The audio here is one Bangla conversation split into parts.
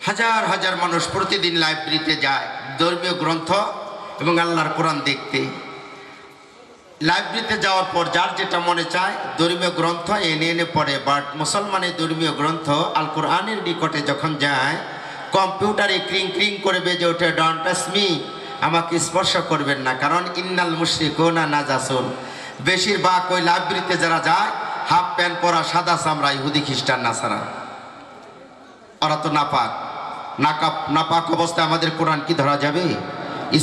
হাজার হাজার মানুষ প্রতিদিন লাইব্রেরিতে যায় ধর্মীয় গ্রন্থ এবং আল্লাহর কোরআন দেখতে। লাইব্রেরিতে যাওয়ার পর যার যেটা মনে চায় ধর্মীয় গ্রন্থ এনে এনে পড়ে, বাট মুসলমানের ধর্মীয় গ্রন্থ আল কোরআনের নিকটে যখন যায় কম্পিউটারে ক্রিং ক্রিং করে বেজে ওঠে, ডোন্ট টাচ মি, আমাকে স্পর্শ করবেন না, কারণ ইন্নাল মুশরিকুনা নাজাসুন। বেশিরভাগ ওই লাইব্রেরিতে যারা যায় হাফ প্যান্ট পরা, সাদা চামড়া, ইহুদি খ্রিস্টান নাসারা, ওরা তো নাপাক। নাপাক অবস্থায় আমাদের কোরআন কি ধরা যাবে?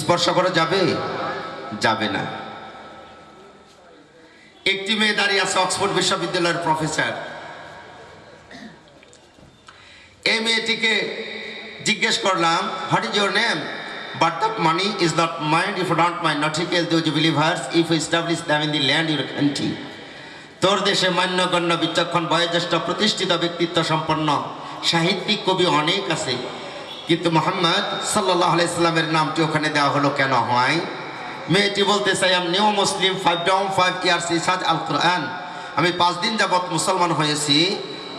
স্পর্শ করা যাবে? যাবে না। একটি মেয়ে দাঁড়িয়ে আছে অক্সফোর্ড বিশ্ববিদ্যালয়ের প্রফেসর। এই মেয়েটিকে জিজ্ঞেস করলাম, what is your name? But that money is not mind if you don't mind, not equal to believers if you establish them in the land your country. তোর দেশে মান্যগণ্য বিচক্ষণ বয়োজ্যেষ্ঠ প্রতিষ্ঠিত ব্যক্তিত্ব সম্পন্ন সাহিত্যিক কবি অনেক আছে, কিন্তু মুহাম্মদ সাল্লাল্লাহু আলাইহি সাল্লামের নামটি ওখানে দেওয়া হলো কেন হয়? মেয়েটি বলতে চাই, আম নিউ মুসলিম 5 years রিসার্চ আল কোরআন। আমি 5 দিন যাবৎ মুসলমান হয়েছি,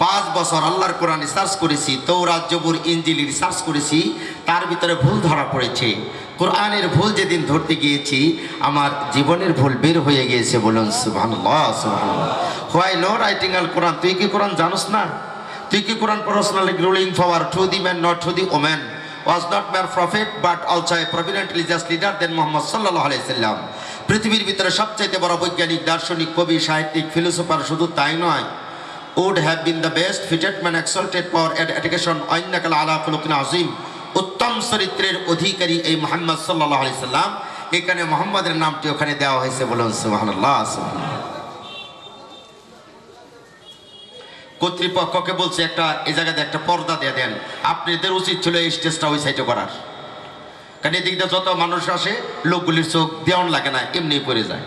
5 বছর আল্লাহর কোরআন রিসার্চ করেছি, তৌরাত জবুর ইনজিল রিসার্চ করেছি, তার ভিতরে ভুল ধরা পড়েছে। কোরআনের ভুল যেদিন ধরতে গিয়েছি আমার জীবনের ভুল বের হয়ে গিয়েছে। বলুন সুবহানাল্লাহ সুবহানাল্লাহ। হোয়াই নো রাইটিং আল কোরআন? তুই কি কোরআন জানোস না? তুই কি Quran personally ruling power to the man not to the woman? was not mere prophet but also a prominent religious leader than Muhammad sallallahu alaihi wasallam. পৃথিবীর ভিতরে সবচেয়ে বড় বৈজ্ঞানিক, দার্শনিক, কবি, সাহিত্যিক, ফিলোসোফার শুধু তাই নয়, would have been the best fitted man exalted for education innaka ala khuluqin azim। উত্তম চরিত্রের অধিকারী এই মুহাম্মদ সাল্লাল্লাহু আলাইহি সাল্লাম, এখানে মুহাম্মাদের নামটি ওখানে দেওয়া হয়েছে। বলুন সুবহানাল্লাহ সুবহানাল্লাহ। কর্তৃপক্ষকে বলছে একটা এই জায়গাতে একটা পর্দা দিয়ে দেন, আপনাদের উচিত ছিল এই স্টেজটা ওই সাইডে করার, কারণ এদিক দিয়ে যত মানুষ আসে লোকগুলির চোখ দেওয়ান লাগে না, এমনি পড়ে যায়।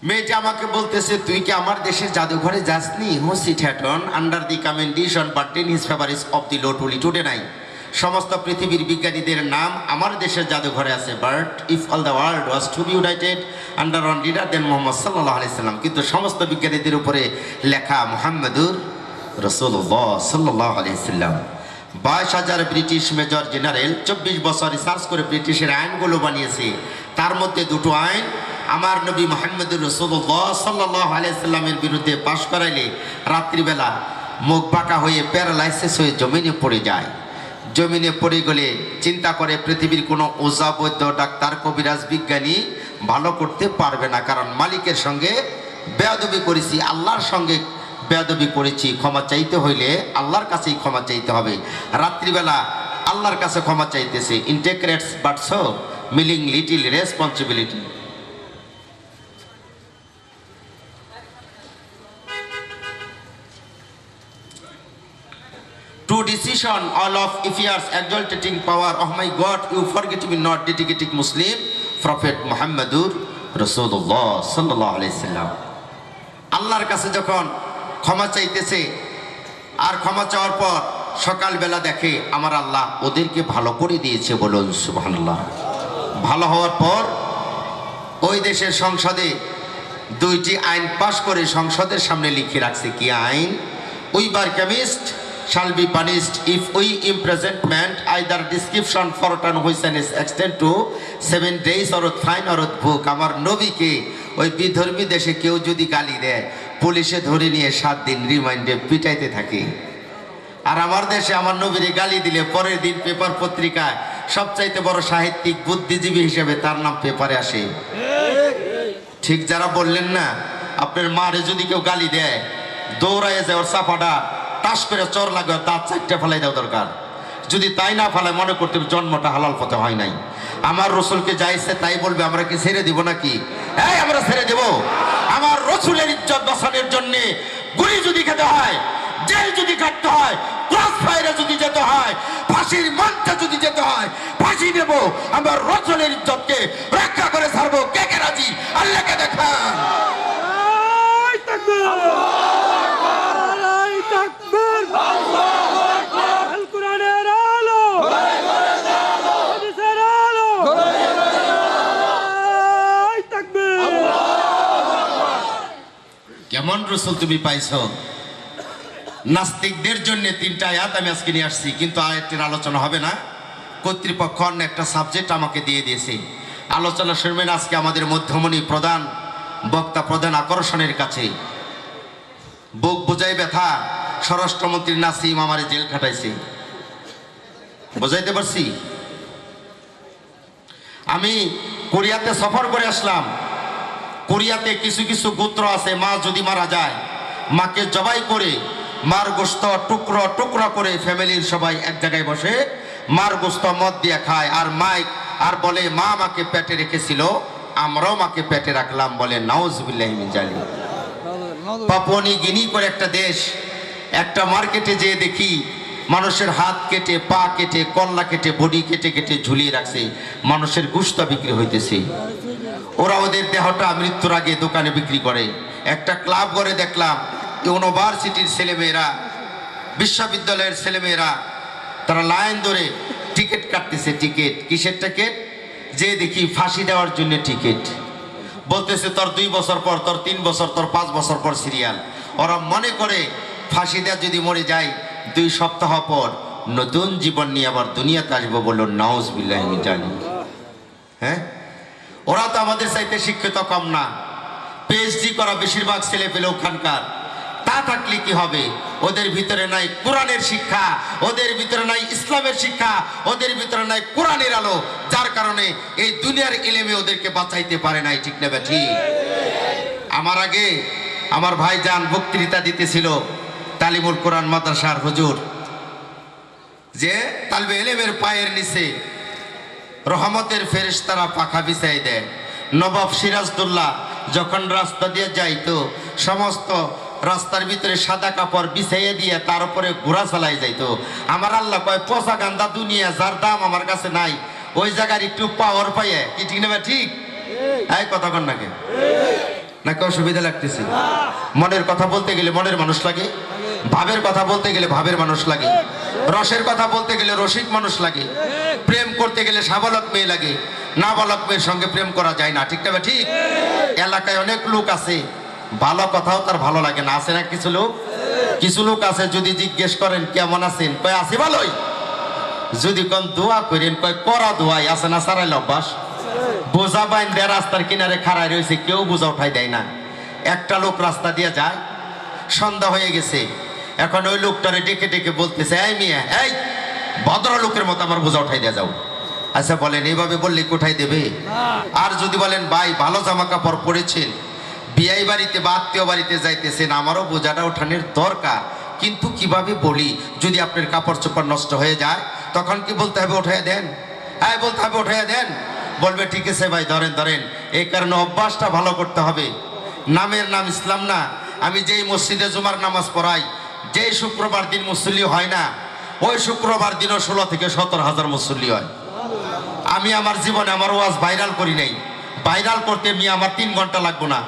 মেয়েটি আমাকে বলতেছে, তুই কি আমার দেশের জাদুঘরে যাসনি? হোসিট হ্যাটন under the commendation but in his favour is of the low টুলি টুডে নাই। সমস্ত পৃথিবীর বিজ্ঞানীদের নাম আমার দেশের জাদুঘরে আছে, but if all the world was to be united under one leader then Muhammad সাল্লাল্লাহু আলাইহি সাল্লাম, কিন্তু সমস্ত বিজ্ঞানীদের উপরে লেখা মুহাম্মদুর রাসূলুল্লাহ সাল্লাল্লাহু আলাইহি সাল্লাম। 22,000 ব্রিটিশ মেজর জেনারেল 24 বছর রিসার্চ করে ব্রিটিশের আইনগুলো বানিয়েছে। তার মধ্যে দুটো আইন আমার নবী মুহাম্মদুর রাসূলুল্লাহ সাল্লাল্লাহু আলাইহি সাল্লামের বিরুদ্ধে পাশ করাইলে রাত্রিবেলা মুখ বাঁকা হয়ে প্যারালাইসিস হয়ে জমিনে পড়ে যায়। জমিনে পড়ে গেলে চিন্তা করে পৃথিবীর কোনো ওঝা, বৈদ্য, ডাক্তার, কবিরাজ, বিজ্ঞানী ভালো করতে পারবে না, কারণ মালিকের সঙ্গে বেয়াদবি করেছি, আল্লাহর সঙ্গে বেয়াদবি করেছি। ক্ষমা চাইতে হইলে আল্লাহর কাছেই ক্ষমা চাইতে হবে। রাত্রিবেলা আল্লাহর কাছে ক্ষমা চাইতেছে। Integrates but so milling little responsibility. To decision all of affairs exalting power of my God, you forget me not, dedicated Muslim Prophet Muhammadur Rasulullah sallallahu alaihi wasallam। আল্লাহর কাছে যখন ক্ষমা চাইতেছে, আর ক্ষমা চাওয়ার পর সকালবেলা দেখে আমার আল্লাহ ওদেরকে ভালো করে দিয়েছে। বলুন সুবহানাল্লাহ। ভালো হওয়ার পর ওই দেশের সংসদে 2টি আইন পাশ করে সংসদের সামনে লিখে রাখছে। কি আইন? We bar chemist shall be punished if we imprisonment either description for an which is extend to 7 days or fine or book। আমার নবীকে ওই বিধর্মী দেশে কেউ যদি গালি দেয় পুলিশে ধরে নিয়ে 7 দিন রিমান্ডে পিটাইতে থাকে। আর আমার দেশে আমার নবীরে গালি দিলে পরের দিন পেপার পত্রিকায় সবচাইতে বড় সাহিত্যিক, বুদ্ধিজীবী হিসেবে তার নাম পেপারে আসে। ঠিক যারা বললেন না, আপনার মারে যদি কেউ গালি দেয় দৌড়ায় যায়, ওর চাপাটা টাস করে চর লাগে, দাঁত 4টে ফেলাই দেওয়া দরকার। যদি তাই না ফেলায় মনে করতে জন্মটা হালাল পথে হয় নাই। আমার রসুলকে যাইছে তাই বলবে, আমরা কি ছেড়ে দিব নাকি? এই আমরা ছেড়ে দেব? আমার রসুলের ইজ্জত বাঁচানোর জন্যে গুলি যদি খেতে হয়, জেল যদি কাটতে হয়, ক্রস ফায়ারে যদি যেতে হয়, ফাঁসির মঞ্চে যদি যেতে হয়, ফাঁসি দেব। আমার রসুলের ইজ্জতকে রক্ষা করে ছাড়বো। কে কে রাজি? আল্লাহকে দেখান। কোন রসুল তুমি পাইছো? নাস্তিকদের জন্য 3টা আয়াত আমি আজকে নিয়ে আসছি, কিন্তু আয়াতের আলোচনা হবে না। কর্তৃপক্ষ অন্য একটা সাবজেক্ট আমাকে দিয়ে দিয়েছে, আলোচনা শুনবেন আজকে আমাদের মধ্যমণি প্রধান বক্তা, প্রধান আকর্ষণের কাছে। বুক বোঝাই ব্যথা, স্বরাষ্ট্রমন্ত্রী নাসিম আমারে জেল খাটাইছে, বোঝাইতে পারছি? আমি কোরিয়াতে সফর করে আসলাম। কোরিয়াতে কিছু কিছু গোত্র আছে, মা যদি মারা যায় মাকে জবাই করে মার গোস্ত টুকরো টুকরো করে ফ্যামিলির সবাই এক জায়গায় বসে মার গোস্ত মদ দিয়ে খায়, আর মাইক আর বলে মা আমাকে পেটে রেখেছিল, আমরাও মাকে পেটে রাখলাম, বলে নাউজুবিল্লাহি মিন জালিক। পাপুয়া নিউ গিনি করে একটা দেশ, একটা মার্কেটে যেয়ে দেখি মানুষের হাত কেটে, পা কেটে, কল্লা কেটে, বডি কেটে কেটে ঝুলিয়ে রাখছে, মানুষের গোশত বিক্রি হইতেছে। ওরা ওদের দেহটা মৃত্যুর আগে দোকানে বিক্রি করে। একটা ক্লাব করে দেখলাম ইউনিভার্সিটির ছেলেমেয়েরা, বিশ্ববিদ্যালয়ের ছেলেমেয়েরা তারা লাইন ধরে টিকিট কাটতেছে। টিকিট কিসের টিকিট? যে দেখি ফাঁসি দেওয়ার জন্য টিকিট। বলতেছে তোর 2 বছর পর, তোর 3 বছর, তোর 5 বছর পর সিরিয়াল। ওরা মনে করে ফাঁসি দেওয়া যদি মরে যায় 2 সপ্তাহ পর নতুন জীবন নিয়ে আবার দুনিয়াতে আসবো, বলল নাউজুবিল্লাহি মিন জালিক। হ্যাঁ, ওরা তো আমাদের চাইতে শিক্ষিত কম না, পিএইচডি করা বেশিরভাগ ছেলে পেলে ওখানকার। তা থাকলে কি হবে? ওদের ভিতরে নাই কোরআনের শিক্ষা, ওদের ভিতরে নাই ইসলামের শিক্ষা, ওদের ভিতরে নাই কোরআনের আলো, যার কারণে এই দুনিয়ার ইলমে ওদেরকে বাঁচাইতে পারে নাই। ঠিক না ঠিক? আমার আগে আমার ভাইজান বক্তৃতা দিতেছিল তালিমুল কোরআন মাদ্রাসার হুজুর, যে তালবে ইলমের পায়ের নিচে রহমতের ফেরেশতারা পাখা বিছাই দেয়। নবাব সিরাজদৌল্লা যখন রাস্তা দিয়ে যাইতো সমস্ত রাস্তার ভিতরে সাদা কাপড় বিছাইয়ে দিয়ে তার উপরে ঘোড়া চালাই যাইতো। আমার আল্লাহ কয় পচা গান্দা দুনিয়া, যার দাম আমার কাছে নাই, ওই জায়গার একটু পাওয়ার পাইয়ে কি ঠিক না ঠিক? এই কথা কন নাকি নাকি অসুবিধা লাগতেছে? মনের কথা বলতে গেলে মনের মানুষ লাগে, ভাবের কথা বলতে গেলে ভাবের মানুষ লাগে, রসের কথা বলতে গেলে রসিক মানুষ লাগে, প্রেম করতে গেলে সাবালক মেয়ে লাগে, নাবালক মেয়ের সঙ্গে প্রেম করা যায় না। ঠিক না ঠিক? এলাকায় অনেক লোক আছে ভালো কথাও তার ভালো লাগে না, আছে না কিছু লোক? কিছু লোক আছে যদি জিজ্ঞেস করেন কেমন আছেন, কয় আছি ভালোই। যদি কোন দোয়া করেন কয় করা দোয়াই, আছে না সারাইল অভ্যাস। বোঝা বাইন দেয় রাস্তার কিনারে খাড়ায় রয়েছে, কেউ বোঝা উঠাই দেয় না। একটা লোক রাস্তা দিয়ে যায়, সন্ধ্যা হয়ে গেছে, এখন ওই লোকটারে ডেকে ডেকে বলতেছে, এই মিয়া, এই ভদ্রলোকের মতো আমার বোঝা উঠাই দেয়া যাও। আচ্ছা বলেন, এইভাবে বললে কোথায় দেবে? আর যদি বলেন ভাই ভালো জামা কাপড় পরেছেন, বিয়াই বাড়িতে বা আত্মীয় বাড়িতে যাইতেছেন, আমারও বোঝাটা ওঠানোর দরকার, কিন্তু কিভাবে বলি? যদি আপনার কাপড় চোপড় নষ্ট হয়ে যায় তখন কি বলতে হবে উঠাইয়া দেন? হ্যাঁ বলতে হবে উঠাইয়া দেন। বলবে ঠিক আছে ভাই ধরেন ধরেন। এই কারণে অভ্যাসটা ভালো করতে হবে। নামের নাম ইসলাম না। আমি যেই মসজিদে জুমার নামাজ পড়াই, যেই শুক্রবার দিন মুসল্লি হয় না, ওই শুক্রবার দিনও 16 থেকে 17,000 মুসল্লি হয়। আমি আমার জীবনে আমার ওয়াজ ভাইরাল করি নাই। ভাইরাল করতে আমার 3 ঘন্টা লাগবো না।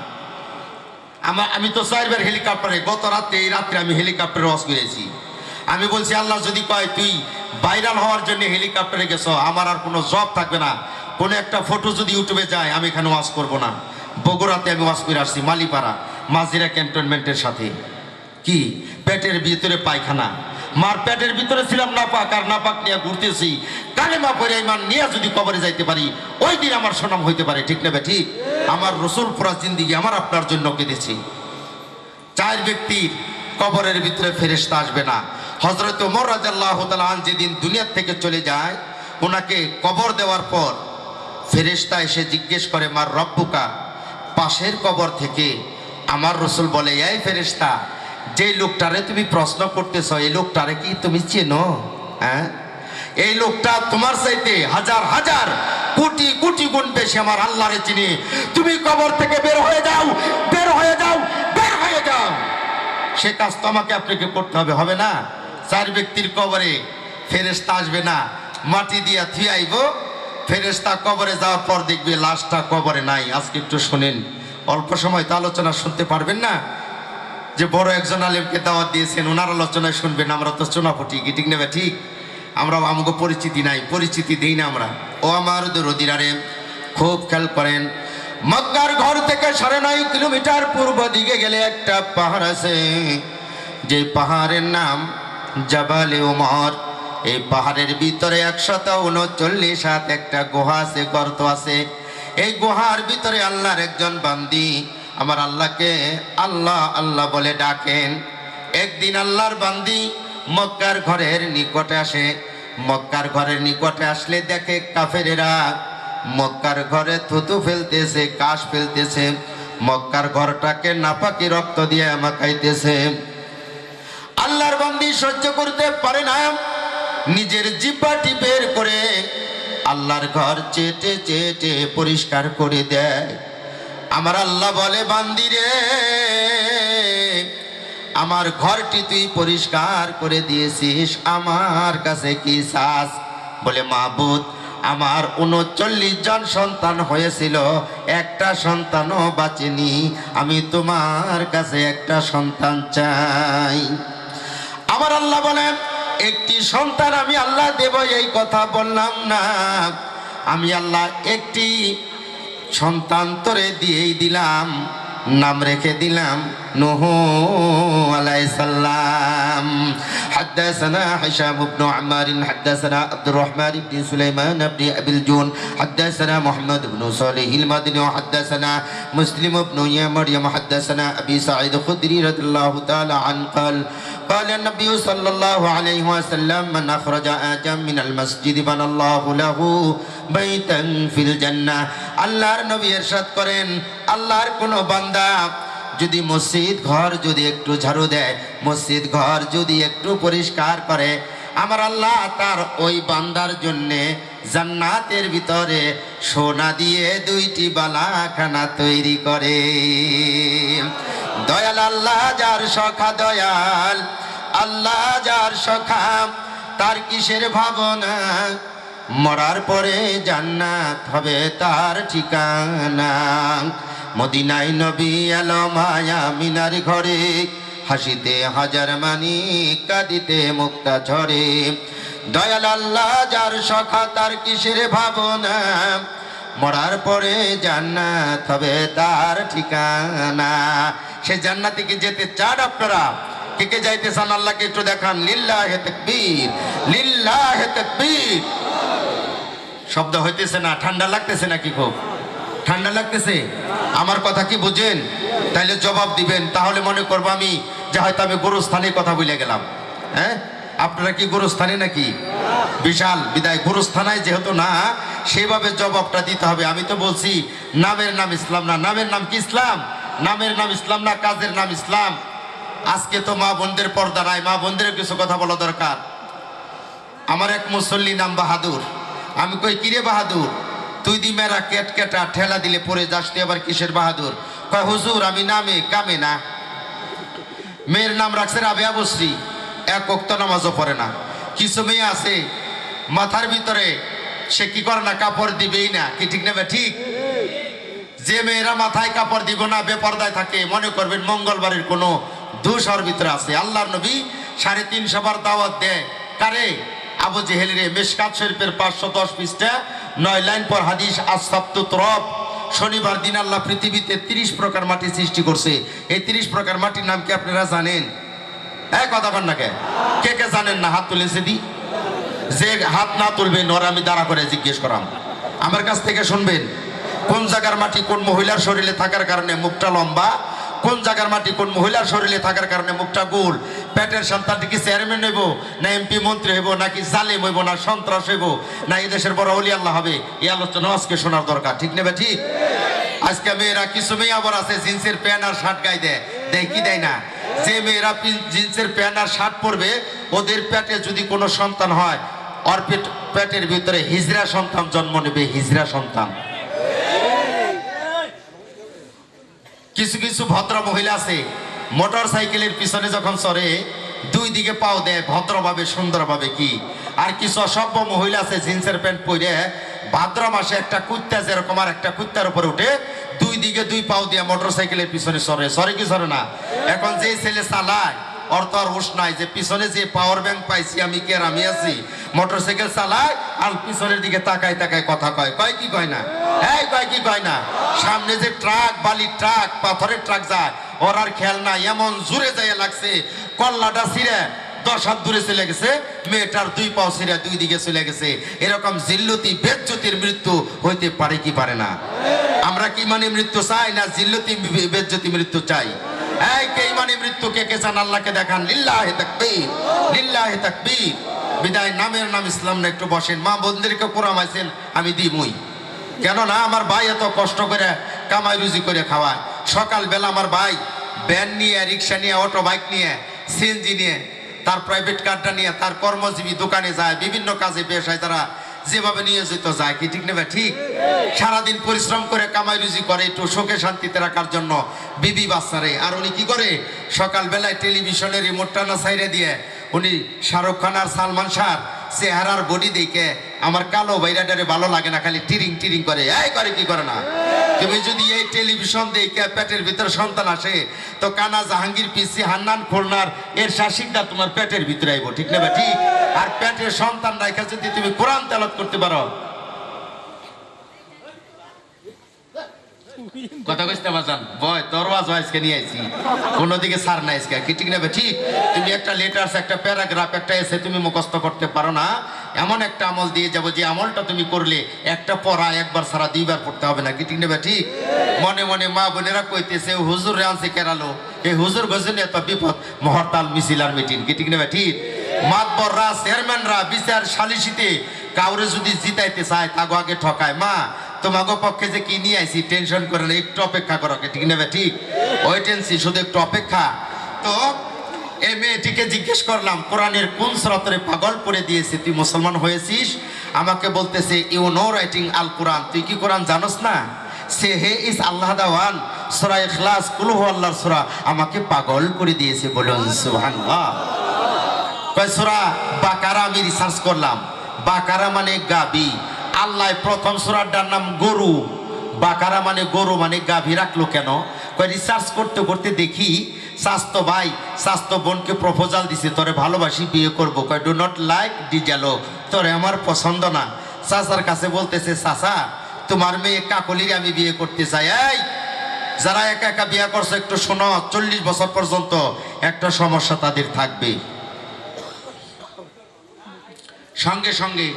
আমি তো 4 বার হেলিকপ্টারে, গত রাত্রে এই রাত্রে আমি হেলিকপ্টারে ওয়াজ করেছি। আমি বলছি আল্লাহ যদি কয় তুই ভাইরাল হওয়ার জন্য হেলিকপ্টারে গেছো, আমার আর কোনো জব থাকবে না, কোনো একটা ফটো যদি ইউটিউবে যায় আমি এখানে ওয়াজ করবো না। বগুড়াতে আমি ওয়াজ করে আসছি, মালিপাড়া মাজিরা ক্যান্টনমেন্টের সাথে। কি পেটের ভিতরে পায়খানা, মার পেটের ভিতরে ছিলাম নাপাক, আর নাপাক নিয়ে ঘুরতেছি, কালেমা পড়ে ইমান নিয়ে যদি কবরে যাইতে পারি ওই দিন আমার সুনাম হইতে পারে। ঠিক না ঠিক? আমার রসুল পুরা জিন্দিগি আমার আপনার জন্য কেঁদেছি। 4 ব্যক্তির কবরের ভিতরে ফেরেশতা আসবে না। হযরত ওমর রাদিয়াল্লাহু তাআলা আন যেদিন দুনিয়া থেকে চলে যায়, ওনাকে কবর দেওয়ার পর ফেরেশতা এসে জিজ্ঞেস করে মার রব্বুকা, পাশের কবর থেকে আমার রসুল বলে, এই ফেরেশতা, যে লোকটারে তুমি প্রশ্ন করতেছ এই লোকটারে কি তুমি চেনো? হ্যাঁ, এই লোকটা তোমার চাইতে হাজার হাজার কোটি কোটি গুণ বেশি আমার আল্লাহরে চিনি। তুমি কবর থেকে বের হয়ে যাও, বের হয়ে যাও, বের হয়ে যাও। সে কাজ তো আমাকে আপনাকে করতে হবে, হবে না? 4 ব্যক্তির কবরে ফেরেশতা আসবে না, মাটি দিয়া থিয়াইব। ফেরেশতা কবরে যাওয়ার পর দেখবে লাশটা কবরে নাই। আজকে একটু শুনেন, অল্প সময় তো আলোচনা শুনতে পারবেন না। যে বড় একজন আলেমকে দাওয়াত দিয়েছেন, ওনার আলোচনায় শুনবেন। আমরা তো চুনাপটি, কি ঠিক নেবে ঠিক? আমরা আমাকে পরিচিতি নাই, পরিচিতি দিই না আমরা। ও আমার দরদির আলেম, খুব খেয়াল করেন। মক্কার ঘর থেকে 9.5 কিলোমিটার পূর্ব দিকে গেলে একটা পাহাড় আছে, যে পাহাড়ের নাম জাবালে উমর। এই পাহাড়ের ভিতরে 139 হাত একটা গুহা আছে, গর্ত আছে। এই গুহার ভিতরে আল্লাহর একজন বান্দি আমার আল্লাহকে আল্লাহ আল্লাহ বলে ডাকেন। একদিন আল্লাহর বান্দি মক্কার ঘরের নিকটে আসে। মক্কার ঘরের নিকটে আসলে দেখে কাফেরেরা মক্কার ঘরে থুতু ফেলতেছে, কাশ ফেলতেছে, মক্কার ঘরটাকে নাপাকি রক্ত দিয়ে মাখাইতেছে। আল্লাহর বান্দি সহ্য করতে পারে না, নিজের জিহ্বাটি বের করে আল্লাহর ঘর চেটে চেটে পরিষ্কার করে দেয়। আমার আল্লাহ বলে, বান্দি রে, আমার ঘরটি তুই পরিষ্কার করে দিয়েছিস, আমার কাছে কি চাস? বলে, মাবুদ, আমার 39 জন সন্তান হয়েছিল, একটা সন্তানও বাঁচেনি, আমি তোমার কাছে একটা সন্তান চাই। আমার আল্লাহ বলেন, একটি সন্তান আমি আল্লাহ দেব এই কথা বললাম না, আমি আল্লাহ একটি সন্তান তোরে দিয়েই দিলাম, নাম রেখে দিলাম নূহ আলাইহিস সালাম। حدثنا هشام بن عمار حدثنا عبد الرحمن بن سليمان بن أبي الجون حدثنا محمد بن صالح المدني حدثنا مسلم بن مريم حدثنا أبي سعيد الخدري رضي الله تعالى عنه قال قال النبي صلى الله عليه وسلم من أخرج آجا من المسجد بنى الله له بيتا في الجنة। আল্লাহর নবী ইরশাদ করেন, আল্লাহর কোন বান্দা যদি মসজিদ ঘর যদি একটু ঝাড়ু দেয়, মসজিদ ঘর যদি একটু পরিষ্কার করে, আমার আল্লাহ তার ওই বান্দার জন্যে জান্নাতের ভিতরে সোনা দিয়ে 2টি বালাখানা তৈরি করে। দয়াল আল্লাহ যার সখা, দয়াল আল্লাহ যার সখা, তার কিসের ভাবনা? মরার পরে জান্নাত হবে তার ঠিকানা। মদিনায় নবী এলো মায়া মিনার ঘরে, হাসিতে হাজার মানিক, কাঁদিতে মুক্তা ঝরে। দয়াল আল্লাহ যার সখা, তার কিসের ভাবনা? মরার পরে জান্নাত হবে তার ঠিকানা। সে জান্নাতে কি যেতে চান আপনারা? কে কে যাইতে চান? আল্লাহকে একটু দেখান। লিল্লাহে তাকবীর, লিল্লাহে তাকবীর। শব্দ হইতেছে না? ঠান্ডা লাগতেছে নাকি? খুব ঠান্ডা লাগতেছে? আমার কথা কি বুঝেন? তাইলে জবাব দিবেন, তাহলে মনে করবো আমি যে হয়তো আমি গুরুস্থানে কথা বলে গেলাম। হ্যাঁ, আপনারা কি গুরুস্থানে নাকি? বিশাল বিদায় গুরুস্থানায় যেহেতু না, সেভাবে জবাবটা দিতে হবে। আমি তো বলছি নামের নাম ইসলাম না। নামের নাম কি ইসলাম? নামের নাম ইসলাম না, কাজের নাম ইসলাম। আজকে তো মা বোনদের পর্দা নাই, মা বোনদের কিছু কথা বলা দরকার। আমার এক মুসল্লি নাম বাহাদুর। আমি কই, কিরে বাহাদুর, তুই দি মেরা কেট কেটা ঠেলা দিলে পরে যাস, তুই আবার কিসের বাহাদুর? কয়, হুজুর আমি নামে কামে না। মেয়ের নাম রাখছে রাবেয়া বসরি, 1 ওয়াক্ত নামাজও পড়ে না। কিছু মেয়ে আছে মাথার ভিতরে সে কি করে না, কাপড় দিবেই না। কি ঠিক নেবে? ঠিক। যে মেয়েরা মাথায় কাপড় দিব না, বেপরদায় থাকে, মনে করবেন মঙ্গলবারের কোনো দোষের ভিতরে আছে। আল্লাহর নবী 350 বার দাওয়াত দেয় কারে? আবু জেহেলের। মিশকাত শরীফের 510 পৃষ্ঠা 9 লাইন পর হাদিস। আসসাবতু তুরাব, শনিবার দিন আল্লাহ পৃথিবীতে 30 প্রকার মাটি সৃষ্টি করছে। এই 30 প্রকার মাটির নাম কি আপনারা জানেন? কথা বল না কে? কে কে জানেন না? হাত তুলেছে দি। যে হাত না তুলবেন ওর আমি দাঁড়া করে জিজ্ঞেস করাম। আমার কাছ থেকে শুনবেন, কোন জায়গার মাটি কোন মহিলার শরীরে থাকার কারণে মুখটা লম্বা, কোন জায়গার মাটি কোন মহিলার শরীরে থাকার কারণে মুখটা গোল। পেটের সন্তানটি কি চেয়ারম্যান হইব, না এমপি মন্ত্রী হইব, নাকি জালেম হইব, না সন্ত্রাস হইব, না এই দেশের বড় ওলি আল্লাহ হবে? এই আলোচনা আজকে শোনার দরকার। ঠিক নেবে? ঠিক। আজকে মেয়েরা, কিছু মেয়ে আবার আছে জিন্সের প্যান্ট আর শার্ট গায়ে দেয়। দেয় কি দেয় না? যে মেয়েরা জিন্সের প্যান্ট আর শার্ট পরবে, ওদের পেটে যদি কোনো সন্তান হয়, ওর পেটের ভিতরে হিজরা সন্তান জন্ম নেবে। হিজরা সন্তান। কিছু কিছু ভদ্র মহিলা আছে, মোটর সাইকেলের পিছনে যখন চড়ে 2 দিকে পাও দেয় ভদ্রভাবে, সুন্দরভাবে। কি আর কিছু অসভ্য মহিলা আছে জিন্সের প্যান্ট পরে ভাদ্র মাসে একটা কুত্তা যেরকম আর একটা কুত্তার উপরে উঠে 2 দিকে 2 পাও দিয়ে মোটর সাইকেলের পিছনে চড়ে। সরে কি চড়ে না? এখন যেই ছেলে চালায় ওর তো আর হুঁশ নাই যে পিছনে যে পাওয়ার ব্যাংক পাইছি আমি কি আর আমি আছি মোটরসাইকেল চালায় আর পিছনের দিকে তাকায় তাকায় কথা কয় কয় কি কয় না এই কয় কি কয় না সামনে যে ট্রাক বালির ট্রাক পাথরের ট্রাক যায় ওর আর খেয়াল নাই এমন জোরে যায় লাগছে কল্লাটা ছিঁড়ে 10 হাত দূরে চলে গেছে মেয়েটার 2 পাও ছিঁড়ে 2 দিকে চলে গেছে এরকম জিল্লতি বেজ্জতির মৃত্যু হইতে পারে কি পারে না আমরা কি মানে মৃত্যু চাই না জিল্লতি বেজ্জতি মৃত্যু চাই এই কে মানে মৃত্যু কে কে চান আল্লাহকে দেখান লিল্লাহি তাকবীর লিল্লাহি তাকবীর বিদায় নামের নাম ইসলাম না একটু বসেন মা বোনদেরকে কোরআমাইছেন আমি দিমই কেন না আমার ভাই এত কষ্ট করে কামাই রুজি করে খাওয়ায় সকালবেলা আমার ভাই ভ্যান নিয়ে রিক্সা নিয়ে অটো বাইক নিয়ে সিএনজি নিয়ে তার প্রাইভেট কারটা নিয়ে তার কর্মজীবী দোকানে যায় বিভিন্ন কাজে পেশায় তারা যেভাবে নিয়োজিত যায় কি ঠিক নেবে ঠিক সারাদিন পরিশ্রম করে কামাই রুজি করে একটু সুখে শান্তিতে রাখার জন্য বিবি বাচ্চারে আর উনি কি করে সকালবেলায় টেলিভিশনের রিমোটটা না সাইরে দিয়ে উনি শাহরুখ খান আর সালমান শাহর চেহারার বডি দেখে আমার কালো বাইরাটারে ভালো লাগে না খালি টিরিং টিরিং করে এই করে কি করে না তুমি যদি এই টেলিভিশন দেখে পেটের ভিতরে সন্তান আসে তো কানা জাহাঙ্গীর পিসি হান্নান খুলনার এর শাসিকটা তোমার পেটের ভিতরে আইব ঠিক না ঠিক আর পেটের সন্তান রাখা যদি তুমি কোরআন তেলাওয়াত করতে পারো কথা কইতে বাজান বয় দরওয়াজ আজকে নিয়ে আইছি কোন দিকে সার নাই আজকে কি ঠিক না ঠিক তুমি একটা লেটারস একটা প্যারাগ্রাফ একটা এসে তুমি মুখস্থ করতে পারো না এমন একটা আমল দিয়ে যাব যে আমলটা তুমি করলে একটা পড়া একবার সারা 2 বার পড়তে হবে না কি ঠিক না ঠিক মনে মনে মা বোনেরা কইতেছে হুজুর আনছে কেরালো এই হুজুর গজনে এত বিপদ মহরতাল মিছিল আর মিটিং কি ঠিক না ঠিক মাতবররা চেয়ারম্যানরা বিচার সালিসিতে কাউরে যদি জিতাইতে চায় তাগো আগে ঠকায় মা তোমাকে পক্ষে যে কি নিয়ে আইছি টেনশন করে না একটু অপেক্ষা করো ঠিক নেবে ঠিক ওয়েটেন্সি শুধু একটু অপেক্ষা তো এই মেয়েটিকে জিজ্ঞেস করলাম কোরআনের কোন সূরাতে পাগল করে দিয়েছে তুই মুসলমান হয়েছিস আমাকে বলতেছে ইউ নো রাইটিং আল কোরআন তুই কি কোরআন জানোস না সে হে ইস আল্লাহ দাওয়ান সূরা ইখলাস কুল হুয়াল্লাহর সূরা আমাকে পাগল করে দিয়েছে বলুন সুবহানাল্লাহ কয় সূরা বাকারা আমি রিসার্চ করলাম বাকারা মানে গাবি আল্লাহ প্রথম সূরাটার নাম গরু বাকারা মানে গরু মানে গাভী রাখলো কেন কয় রিসার্চ করতে করতে দেখি স্বাস্থ্য ভাই স্বাস্থ্য বোনকে প্রপোজাল দিছে তোরে ভালোবাসি বিয়ে করবো কয় ডু নট লাইক ডিজালো তোরে আমার পছন্দ না চাচার কাছে বলতেছে চাচা তোমার মেয়ে কাকলির আমি বিয়ে করতে চাই এই যারা একা একা বিয়ে করছে একটু শোনো 40 বছর পর্যন্ত একটা সমস্যা তাদের থাকবে সঙ্গে সঙ্গে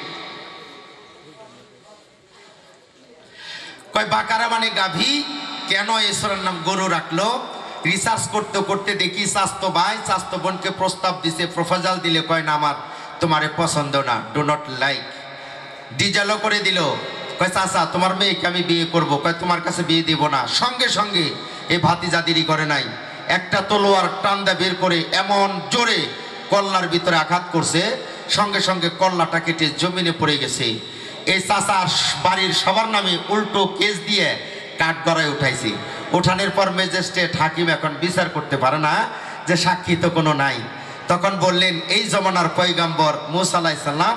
কয় বাকারা মানে গাভী কেন ঈশ্বরের নাম গরু রাখলো রিসার্চ করতে করতে দেখি স্বাস্থ্য ভাই স্বাস্থ্য বোনকে প্রস্তাব দিছে প্রপোজাল দিলে কয় না আমার তোমারে পছন্দ না ডু নট লাইক ডিজালো করে দিল কয় চাচা তোমার মেয়েকে আমি বিয়ে করবো কয় তোমার কাছে বিয়ে দিব না সঙ্গে সঙ্গে এই ভাতিজা দেরি করে নাই একটা তলোয়ার টান্দা বের করে এমন জোরে কল্লার ভিতরে আঘাত করছে সঙ্গে সঙ্গে কল্লাটা কেটে জমিনে পড়ে গেছে এই চাচার বাড়ির সবার নামে উল্টো কেস দিয়ে কাঠগড়ায় উঠাইছে উঠানোর পর ম্যাজিস্ট্রেট হাকিম এখন বিচার করতে পারে না যে সাক্ষী তো কোনো নাই তখন বললেন এই জমানার পয়গাম্বর মূসা আলাইহিস সালাম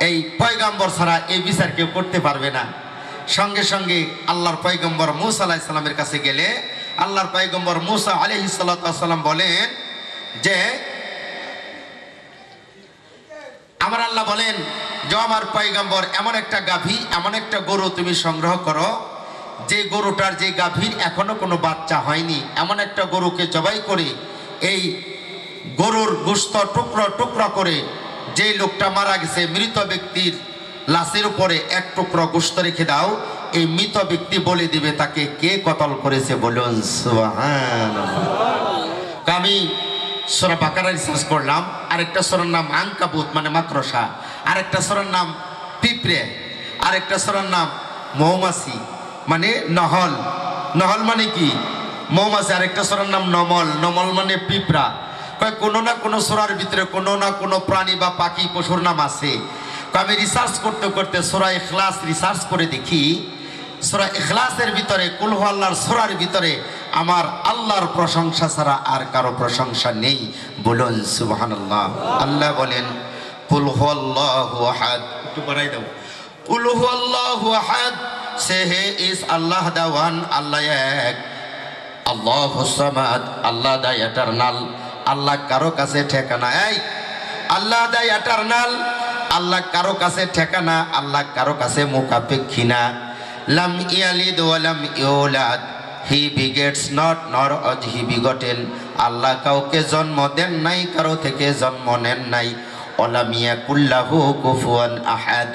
এই পয়গাম্বর ছাড়া এই বিচার কেউ করতে পারবে না সঙ্গে সঙ্গে আল্লাহর পয়গম্বর মূসা আলাইহিস সালামের কাছে গেলে আল্লাহর পয়গম্বর মূসা আলাইহিস সালাম বলেন যে আমার আল্লাহ বলেন যে আমার পয়গম্বর এমন একটা গাভী এমন একটা গরু তুমি সংগ্রহ করো যে গরুটার যে গাভীর এখনো কোনো বাচ্চা হয়নি এমন একটা গরুকে জবাই করে এই গরুর গোশত টুকরো টুকরো করে যে লোকটা মারা গেছে মৃত ব্যক্তির লাশের উপরে এক টুকরো গোশত রেখে দাও এই মৃত ব্যক্তি বলে দিবে তাকে কে কতল করেছে বলুন সুবহানাল্লাহ আমি সূরা বাকারা রিসার্চ করলাম আরেকটা সূরার নাম আনকাবুত মানে মাকড়সা আরেকটা সূরার নাম পিঁপড়ে আরেকটা সূরার নাম মৌমাছি মানে নহল নহল মানে কি মৌমাছি আরেকটা সূরার নাম নমল নমল মানে পিঁপড়া কয় কোনো না কোনো সূরার ভিতরে কোনো না কোনো প্রাণী বা পাখি পশুর নাম আছে আমি রিসার্চ করতে করতে সূরা ইখলাস রিসার্চ করে দেখি সূরা ইখলাসের ভিতরে কুল হুয়াল্লাহর সূরার ভিতরে আমার আল্লাহর প্রশংসা ছাড়া আর কারো প্রশংসা নেই বলুন সুবহানাল্লাহ আল্লাহ বলেন কুল হুয়াল্লাহু আহাদ একটু বাড়াই দাও কুল হুয়াল্লাহু আহাদ সে হে ইস আল্লাহ দা ওয়ান আল্লাহ এক আল্লাহুস সামাদ আল্লাহ দা ইটারনাল আল্লাহ কারো কাছে ঠিকানা। এই আল্লাহ দেয় এটারনাল, আল্লাহ কারো কাছে ঠিকানা, আল্লাহ কারো কাছে মুখাপেক্ষী না। লাম ইয়ালিদ ওয়া লাম ইউলাদ, হি বিগেটস নট নর ওয়াজ হি বিগটেন। আল্লাহ কাউকে জন্ম দেন নাই, কারো থেকে জন্ম নেন নাই। ওয়ালাম ইয়াকুল্লাহু কুফুয়ান আহাদ,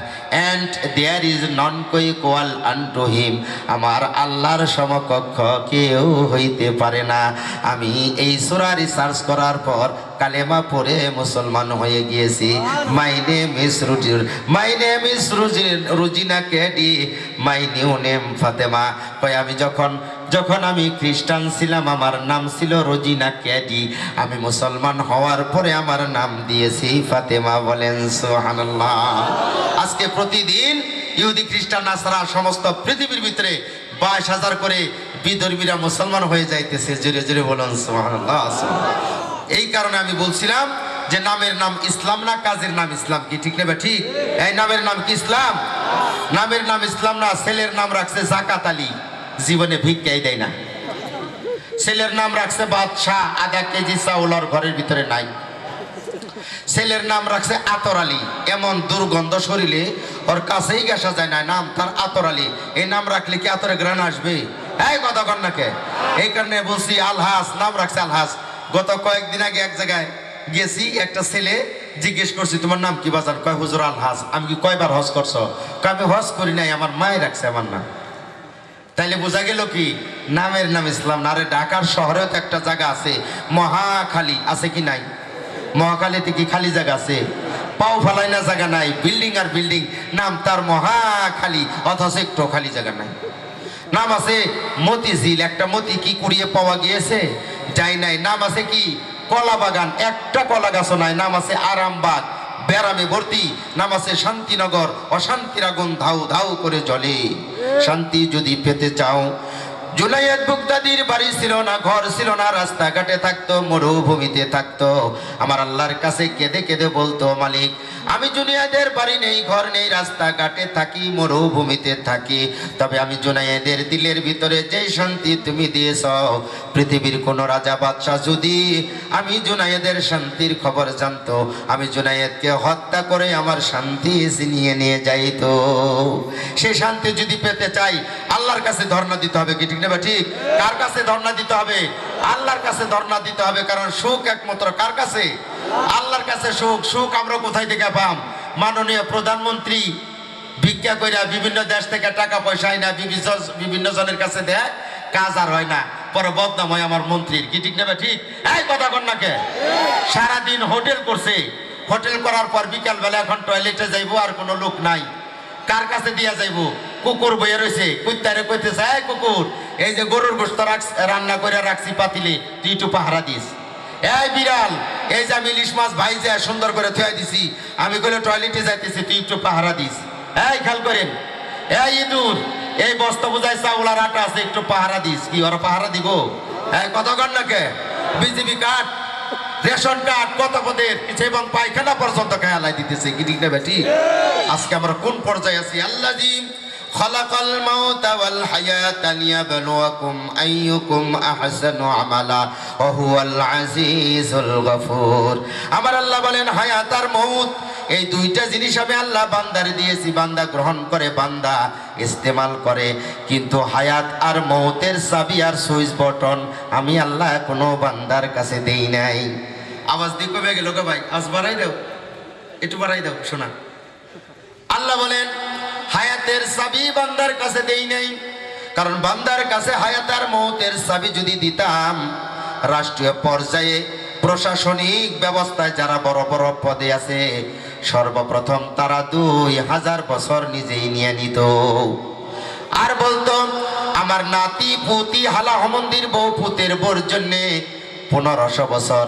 and there is none equal unto him। আমার আল্লাহর সমকক্ষ কেউ হইতে পারে না। আমি এই সূরা রিসার্চ করার পর কালেমা পড়ে মুসলমান হয়ে গিয়েছি। My name is Rujina KD, my new name Fatema. কয় আমি যখন আমি খ্রিস্টান ছিলাম আমার নাম ছিল রোজিনা ক্যাডি, আমি মুসলমান হওয়ার পরে আমার নাম দিয়েছি ফাতেমা। বলেন সুবহানাল্লাহ। আজকে প্রতিদিন ইহুদি খ্রিস্টান নাসারা সমস্ত পৃথিবীর ভিতরে 22,000 করে বিধর্মীরা মুসলমান হয়ে যাইতেছে। জোরে জোরে বলুন সুবহানাল্লাহ। এই কারণে আমি বলছিলাম যে নামের নাম ইসলাম না, কাজের নাম ইসলাম। কি ঠিক নেবে? ঠিক। এই নামের নাম কি ইসলাম? নামের নাম ইসলাম না। ছেলের নাম রাখছে জাকাত আলী, জীবনে ভিক্ষাই দেয় না। ছেলের নাম রাখছে বাদশাহ, আধা কেজি চাউল ওর ঘরের ভিতরে নাই। ছেলের নাম রাখছে আতর আলী, এমন দুর্গন্ধ শরীরে ওর কাছেই গেসা যায় না, নাম তার আতর আলী। এই নাম রাখলে কি আতরে গ্রান আসবে? এই কথা কন নাকে। এই কারণে বলছি আলহাস, নাম রাখছে আলহাস। গত কয়েকদিন আগে এক জায়গায় গেছি, একটা ছেলে জিজ্ঞেস করছি তোমার নাম কি বাজার? কয় হুজুর আলহাস। আমি কি কয়বার হজ করছো? কয় আমি হজ করি নাই, আমার মায়ে রাখছে আমার নাম। তাইলে বোঝা গেল কি নামের নাম ইসলাম না। আরে ঢাকার শহরেও তো একটা জায়গা আছে মহাখালী, আছে কি নাই? মহাখালীতে কি খালি জায়গা আছে? পাও ফালাই না জায়গা নাই, বিল্ডিং আর বিল্ডিং, নাম তার মহাখালী, অথচ একটু খালি জায়গা নাই। নাম আছে মতিঝিল, একটা মতি কি কুড়িয়ে পাওয়া গিয়েছে? যাই নাই। নাম আছে কি কলা বাগান, একটা কলা গাছও নাই। নাম আছে আরামবাগ, ব্যারামে ভর্তি। নাম আছে শান্তিনগর, অশান্তির আগুন ধাউ ধাউ করে জ্বলে। শান্তি যদি পেতে চাও, জুনায়েদ বুগদাদির বাড়ি ছিল না, ঘর ছিল না, রাস্তাঘাটে থাকতো, মরুভূমিতে থাকতো। আমার আল্লাহর কাছে কেঁদে কেঁদে বলতো, মালিক আমি জুনায়েদের বাড়ি নেই, ঘর নেই, রাস্তাঘাটে থাকি, মরুভূমিতে থাকি, তবে আমি জুনায়েদের দিলের ভিতরে যে শান্তি তুমি দিয়েছ, পৃথিবীর কোন রাজা বাদশাহ যদি আমি জুনায়েদের শান্তির খবর জানতো, আমি জুনায়েদকে হত্যা করে আমার শান্তি ছিনিয়ে নিয়ে যাইতো। সেই শান্তি যদি পেতে চাই আল্লাহর কাছে ধর্ণা দিতে হবে। কি ঠিক না? ঠিক। কার কাছে ধর্ণা দিতে হবে? আল্লাহর কাছে ধর্ণা দিতে হবে। কারণ সুখ একমাত্র কার কাছে? আল্লাহর কাছে সুখ। সুখ আমরা কোথায় থেকে পাম? মাননীয় প্রধানমন্ত্রী ভিক্ষা কইরা বিভিন্ন দেশ থেকে টাকা পয়সা আইনা বিভিন্ন জনের কাছে দেয়, কাজ আর হয় না, পরে বদনাম হয় আমার মন্ত্রীর। কি ঠিক নেবে? ঠিক। এই কথা কন নাকে। সারাদিন হোটেল করছে, হোটেল করার পর বিকাল বেলা এখন টয়লেটে যাইবো, আর কোনো লোক নাই, কার কাছে দিয়া যাইবো? কুকুর বইয়ে রয়েছে, কুত্তারে কইতেছে, এই কুকুর, এই যে গরুর গোশত রান্না করে রাখছি পাতিলে, তুই একটু পাহারা দিস। এই বিড়াল, এই যে আমি ইলিশ মাছ ভাইজে সুন্দর করে থুয়াই দিছি, আমি কইলে টয়লেটে যাইতেছি, তুই একটু পাহারা দিস। এই খেয়াল করেন। এই ইঁদুর, এই বস্তা বোঝায় চাউল আর আটা আছে, একটু পাহারা দিস। কি ওরা পাহারা দিব? এই কথা কন নাকে। বিজেপি কার্ড, রেশন কার্ড, কত পদের এবং পায়খানা পর্যন্ত খেয়ালাই দিতেছে। কি ঠিক নেবে? ঠিক। আজকে আমরা কোন পর্যায়ে আছি? আল্লাযী খালাকাল মাউতা ওয়াল হায়াতা লিয়াবলুয়াকুম আইয়ুকুম আহসানু আমালা ওয়া হুয়াল আজিজুল গফুর। আমার আল্লাহ বলেন হায়াত আর মউত, এই দুইটা জিনিস আমি আল্লাহ বান্দারে দিয়েছি, বান্দা গ্রহণ করে, বান্দা ইস্তেমাল করে। কিন্তু হায়াত আর মউতের চাবি আর সুইচ বটন আমি আল্লাহ কোনো বান্দার কাছে দেই নাই। আওয়াজ দিয়ে কমে গেল গো ভাই, আজ বাড়াই দাও, একটু বাড়াই দাও শোনা। আল্লাহ বলেন হায়াতের চাবি বান্দার কাছে দেই নাই, কারণ বান্দার কাছে হায়াত আর মউতের চাবি যদি দিতাম, রাষ্ট্রীয় পর্যায়ে প্রশাসনিক ব্যবস্থায় যারা বড় বড় পদে আছে, সর্বপ্রথম তারা 2000 বছর নিজেই নিয়ে নিত, আর বলতো আমার নাতি পুতি হালা হমন্দির বউ পুতের বোর জন্যে 1500 বছর,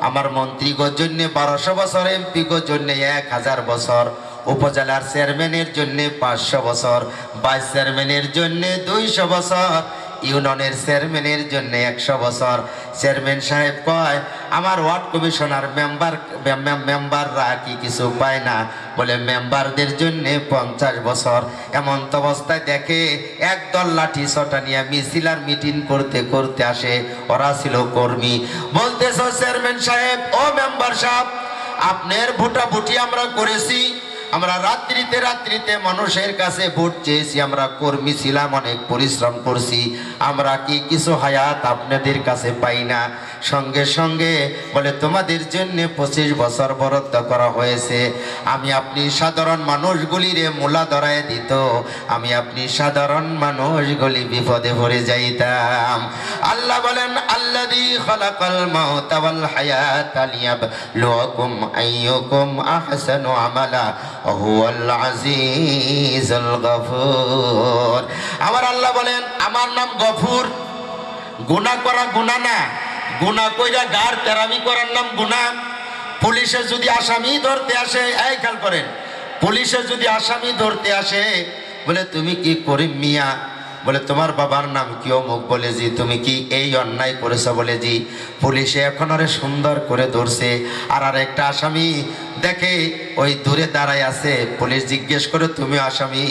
আমার মন্ত্রীগোর জন্য 1200 বছর, এমপি গোর জন্য 1000 বছর, উপজেলার চেয়ারম্যানের জন্য 500 বছর, ভাইস চেয়ারম্যানের জন্য 200 বছর, ইউনিয়নের চেয়ারম্যানের জন্য 100 বছর। চেয়ারম্যান সাহেব কয় আমার ওয়ার্ড কমিশনার মেম্বাররা কি কিছু পায় না? বলে মেম্বারদের জন্য 50 বছর। এমন তো অবস্থায় দেখে একদল লাঠি ছটা নিয়ে মিছিল আর মিটিং করতে করতে আসে। ওরা ছিল কর্মী। বলতেছ চেয়ারম্যান সাহেব, ও মেম্বার সাহেব, আপনার ভোটাভুটি আমরা করেছি, আমরা রাত্রিতে মানুষের কাছে ভোট চেয়েছি, আমরা কর্মী ছিলাম, অনেক পরিশ্রম করছি, আমরা কি কিছু হায়াত আপনাদের কাছে পাই না? সঙ্গে সঙ্গে বলে তোমাদের জন্য 25 বছর বরাদ্দ করা হয়েছে। আমি আপনি সাধারণ মানুষগুলিরে মোলা ধরায় দিত, আমি আপনি সাধারণ মানুষগুলি বিপদে পড়ে যাইতাম। আল্লাহ বলেন আল্লাযী খালাকাল মাউতা ওয়াল হায়াতা লিয়াবলুয়াকুম আইয়ুকুম আহসানু আমালা ওয়া হুয়াল আজিজুল গফুর। আমার আল্লাহ বলেন আমার নাম গফুর। গুনাহ করা গুনাহ না, গুনাহ কইরা গার তেরামি করার নাম গুনাহ। পুলিশে যদি আসামি ধরতে আসে, এই খেয়াল করেন, পুলিশে যদি আসামি ধরতে আসে, বলে তুমি কি করিম মিয়া? বলে তোমার বাবার নাম কি? অমুক। বলে জি। তুমি কি এই অন্যায় করেছো? বলে জি। পুলিশে এখন আরে সুন্দর করে ধরছে। আর একটা আসামি দেখে ওই দূরে দাঁড়ায় আছে, পুলিশ জিজ্ঞেস করে তুমি আসামি?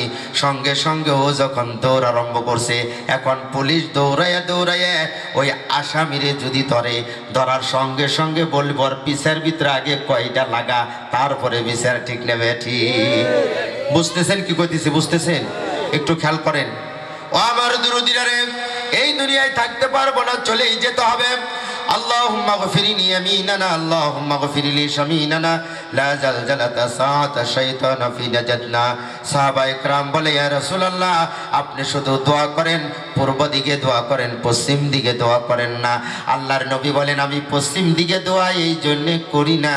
সঙ্গে সঙ্গে ও যখন দৌড় আরম্ভ করছে, এখন পুলিশ দৌড়াইয়া ওই আসামিরে যদি ধরার সঙ্গে সঙ্গে বলব পিছের ভিতরে আগে কয়টা লাগা, তারপরে বিচার ঠিক নেবে। ঠিক বুঝতেছেন কি কইতেছি? বুঝতেছেন? একটু খেয়াল করেন। ও আমার দুরুদিরা রে, এই দুনিয়ায় থাকতে পারবো না, চলেই যেতে হবে। আল্লাহুম্মা গফিরনি ইয়ামিনানা আল্লাহুম্মা গফিরলি শামিনানা লা জালজালাতা সাআতা শাইতানা ফি নাজাতনা। সাহাবায়ে کرام বলে ইয়া রাসূলুল্লাহ, আপনি শুধু দোয়া করেন, পূর্ব দিকে দোয়া করেন, পশ্চিম দিকে দোয়া করেন না। আল্লাহর নবী বলেন আমি পশ্চিম দিকে দোয়া এই জন্য করি না,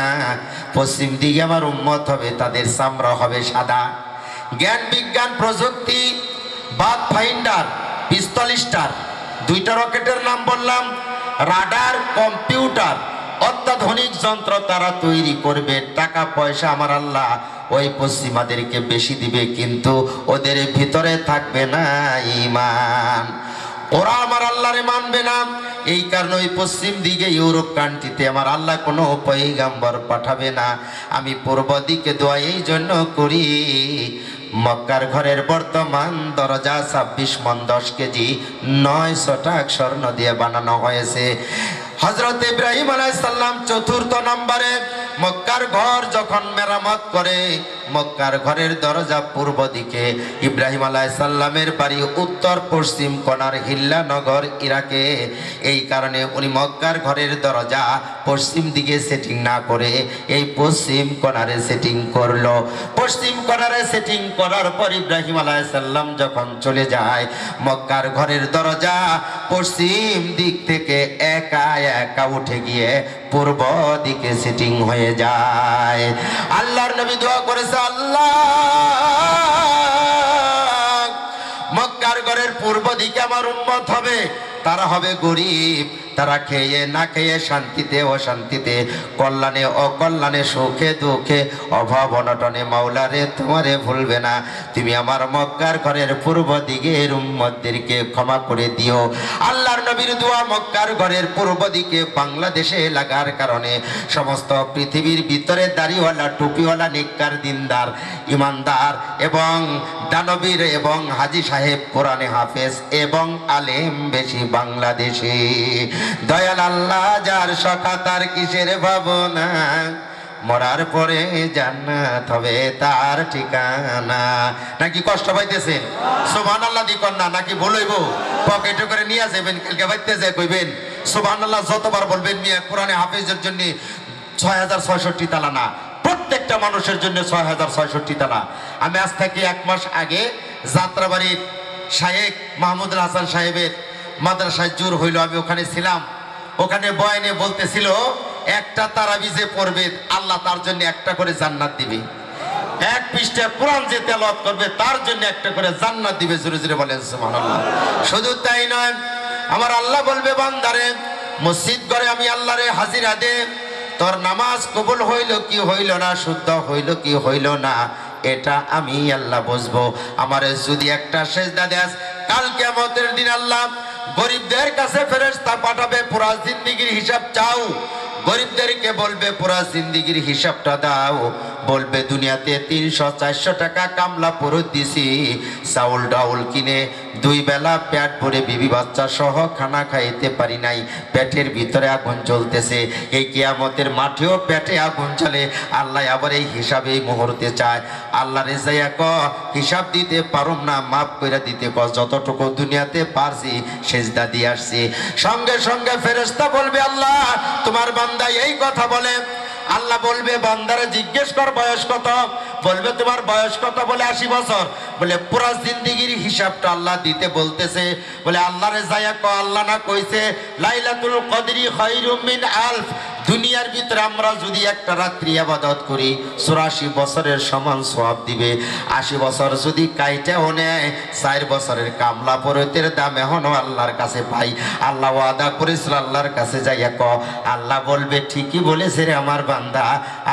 পশ্চিম দিকে আমার উম্মত হবে, তাদের চামড়া হবে সাদা। জ্ঞান বিজ্ঞান প্রযুক্তি, বাদ ফাইন্ডার, পিস্তল স্টার, দুইটা রকেটের নাম বললাম, রাডার, কম্পিউটার, অত্যাধুনিক যন্ত্র তারা তৈরি করবে, টাকা পয়সা আমার আল্লাহ ওই পশ্চিমাদেরকে বেশি দিবে, কিন্তু ওদের ভিতরে থাকবে না ঈমান। ওরা আমার আল্লাহরে মানবে না। এই কারণে ওই পশ্চিম দিকে ইউরোপ কান্ট্রিতে আমার আল্লাহ কোনো পয়গাম্বর পাঠাবে না। আমি পূর্ব দিকে দোয়া এই জন্য করি, মক্কার ঘরের বর্তমান দরজা 26 মণ 10 কেজি 900 টাকা স্বর্ণ দিয়ে বানানো হয়েছে। হযরত ইব্রাহিম আলাইহিস সালাম 4র্থ নম্বরে মক্কার ঘর যখন মেরামত করে, মক্কার ঘরের দরজা পূর্ব দিকে, ইব্রাহিম আলাইহিস সালামের বাড়ি উত্তর পশ্চিম কোণার হিল্লানগর ইরাকে। এই কারণে উনি মক্কার ঘরের দরজা পশ্চিম দিকে সেটিং না করে এই পশ্চিম কোণারে সেটিং করলো। পশ্চিম কোণারে সেটিং করার পর ইব্রাহিম আলাইহিস সালাম যখন চলে যায়, মক্কার ঘরের দরজা পশ্চিম দিক থেকে একা একা উঠে গিয়ে পূর্ব দিকে সেটিং হয়ে যায়। আল্লাহর নবী দোয়া করেছে, আল্লাহ মক্কার ঘরের পূর্ব দিকে আমার উম্মত হবে, তারা হবে গরিব, তারা খেয়ে না খেয়ে শান্তিতে অশান্তিতে, কল্যাণে অকল্যাণে, সুখে দুঃখে, অভাব অনটনে মাওলারে তোমারে ভুলবে না। তুমি আমার মক্কার ঘরের পূর্ব দিকের উম্মতদেরকে ক্ষমা করে দিও। আল্লাহর নবীর দোয়া মক্কার ঘরের পূর্ব দিকে বাংলাদেশে লাগার কারণে সমস্ত পৃথিবীর ভিতরে দাড়িওয়ালা, টুপিওয়ালা, নেককার, দিনদার, ইমানদার এবং দানবীর এবং হাজী সাহেব, কোরআনে হাফেজ এবং আলেম বেশি বাংলাদেশে। দয়াল আল্লাহ যার সখা তার কিসের ভাবনা, মরার পরে জান্নাত হবে তার ঠিকানা। নাকি কষ্ট পাইতেছেন? সুবহানাল্লাহ দিকন না, নাকি বলইব পকেটে করে নিয়ে যাবেন, কালকে বাইতে যায় কইবেন সুবহানাল্লাহ যতবার বলবেন মিয়া। কোরআনে হাফেজের জন্য 6066 তালা না, প্রত্যেকটা মানুষের জন্য 6066 তালা। আমি আজ থেকে 1 মাস আগে যাত্রাবাড়ির শায়েখ মাহমুদুল হাসান সাহেবের মাদ্রাসায় জোর হইল, আমি ওখানে ছিলাম। ওখানে বয়ানে বলতেছিল একটা তারাবি যে পড়বে আল্লাহ তার জন্য একটা করে জান্নাত দিবে, 1 পৃষ্ঠা কোরআন যে তেলাওয়াত করবে তার জন্য একটা করে জান্নাত দিবে। জোরে জোরে বলেন সুবহানাল্লাহ। শুধু তাই নয়, আমার আল্লাহ বলবে বান্দারে মসজিদ ঘরে আমি আল্লাহরে হাজিরা দে, তোর নামাজ কবুল হইল কি হইল না, শুদ্ধ হইল কি হইল না, এটা আমি আল্লাহ বুঝবো। আমারে যদি একটা সেজদা দেস, কাল কিয়ামতের দিন আল্লাহ গরিবদের কাছে ফেরেশতা পাঠাবে, পুরা জিন্দেগির হিসাব চাও। গরিবদেরকে বলবে পুরা জিন্দেগির হিসাবটা দাও। বলবে দুনিয়াতে 300-400 টাকা কামলা পরত দিছি, চাউল ডাউল কিনে 2 বেলা পেট ভরে বিবি বাচ্চা সহ খানা খাইতে পারি নাই, পেটের ভিতরে আগুন জ্বলতেছে। এই কিয়ামতের মাঠেও পেটে আগুন জ্বলে। আল্লাহ আবার এই হিসাবে এই মুহূর্তে চায়। আল্লাহ রেজাইয়া ক হিসাব দিতে পারুম না, মাফ করে দিতে ক, যতটুকু দুনিয়াতে পারছি সেজদা দিয়ে আসছি। সঙ্গে সঙ্গে ফেরেশতা বলবে আল্লাহ তোমার বান্দা এই কথা বলে। আল্লাহ বলবে বান্দারে জিজ্ঞেস কর বয়স কত। বলবে তোমার বয়স কত? বলে 80 বছর। বলে পুরা জিন্দেগির হিসাবটা আল্লাহ দিতে বলতেছে। বলে আল্লাহ রেজাইয়া ক আল্লাহ না কইছে লাইলাতুল কদরি খায়রুম মিন আলফ। দুনিয়ার ভিতরে আমরা যদি একটা রাত্রি ইবাদত করি 84 বছরের সমান সওয়াব দিবে। 80 বছর যদি কাইটাও নেয় 4 বছরের কামলা পরতের দাম এখনো আল্লাহর কাছে পাই। আল্লাহ ওয়াদা করেছিল, আল্লাহর কাছে যাইয়া ক আল্লাহ বলবে ঠিকই বলেছে রে আমার বান্দা,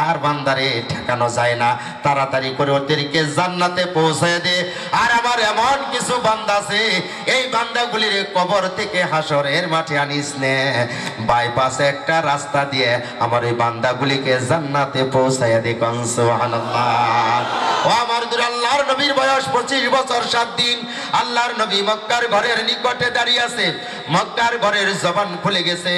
আর বান্দারে ঠেকানো যায় না, তাড়াতাড়ি করে ওদেরকে জান্নাতে পৌঁছায় দে। আর আমার এমন কিছু বান্দা আছে এই বান্দাগুলির কবর থেকে হাসরের মাঠে আনিস নে, বাইপাসে একটা রাস্তা দিয়ে আমার এই বান্দাগুলিকে জান্নাতে পৌঁছায় দে। কোন সুবহানাল্লাহ। ও আমার দূর আল্লাহর নবীর বয়স 25 বছর 7 দিন। আল্লাহর নবী মক্কার ঘরের নিকটে দাঁড়িয়ে আছে। মক্কার ঘরের জবান খুলে গেছে।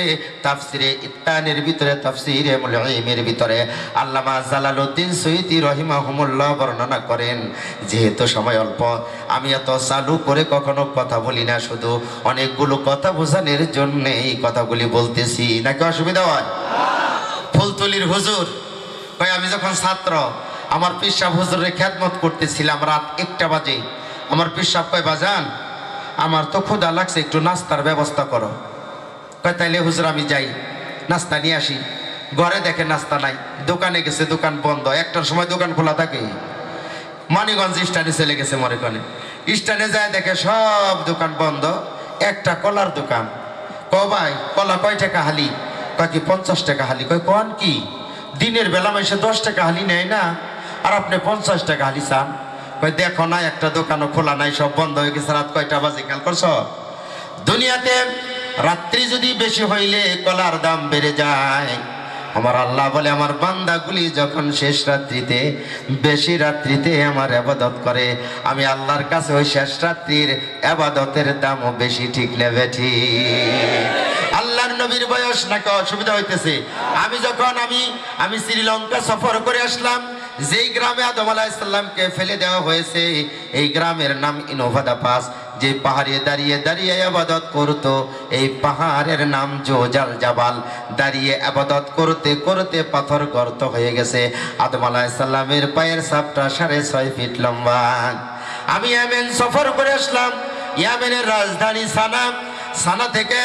তাফসিরে ইত্তানের ভিতরে, তাফসিরে মুলহিমের ভিতরে আল্লামা জালালউদ্দিন সুয়ুতি রহিমাহুমুল্লাহ বর্ণনা করেন, যেহেতু সময় অল্প আমি এত চালু করে কখনো কথা বলি না, শুধু অনেকগুলো কথা বোঝানোর জন্য এই কথাগুলি বলতেছি। নাকি অসুবিধা হয়? ফুলতলির হুজুর কয় আমি যখন ছাত্র আমার পীর সাহেব হুজুরের খেদমত করতেছিলাম, রাত 1টা বাজে। আমার পীর সাহেব কয় বাজান আমার তো ক্ষুধা লাগছে, একটু নাস্তার ব্যবস্থা করো। কয় তাইলে হুজুর আমি যাই নাস্তা নিয়ে আসি। ঘরে দেখে নাস্তা নাই, দোকানে গেছে দোকান বন্ধ। 1টার সময় দোকান খোলা থাকে। মানিগঞ্জ স্ট্যান্ডে চলে গেছে, মরেকনে স্ট্যান্ডে যায় দেখে সব দোকান বন্ধ, একটা কলার দোকান। ক ভাই কলা কয় টাকা হালি? কয় কি 50 টাকা হালি। কয় কোন কি দিনের বেলা মাসে 10 টাকা হালি নেয় না, আর আপনি 50 টাকা হালি চান? কয় দেখো না একটা দোকানও খোলা নাই, সব বন্ধ হয়ে গেছে। রাত কয়টা বাজে খেয়াল করছ? দুনিয়াতে রাত্রি যদি বেশি হইলে কলার দাম বেড়ে যায়। আমার আল্লাহ বলে আমার বান্দাগুলি যখন শেষ রাত্রিতে, বেশি রাত্রিতে আমার ইবাদত করে, আমি আল্লাহর কাছে ওই শেষ রাত্রির ইবাদতের দামও বেশি। ঠিক নেবে ঠিক? আল্লাহর নবীর বয়স নাকি অসুবিধা হইতেছে? আমি শ্রীলঙ্কা সফর করে আসলাম। যেই গ্রামে আদম আলাইহিস সালামকে ফেলে দেওয়া হয়েছে এই গ্রামের নাম ইনোভাদা পাস। যে পাহাড়ে দাঁড়িয়ে দাঁড়িয়ে ইবাদত করত এই পাহাড়ের নাম জোজাল জাবাল। দাঁড়িয়ে ইবাদত করতে করতে পাথর গর্ত হয়ে গেছে। আদম আলাইহিস সালামের পায়ের ছাপটা 6.5 ফিট লম্বা। আমি ইয়েমেন সফর করে আসলাম। ইয়েমেনের রাজধানী সানা। সানা থেকে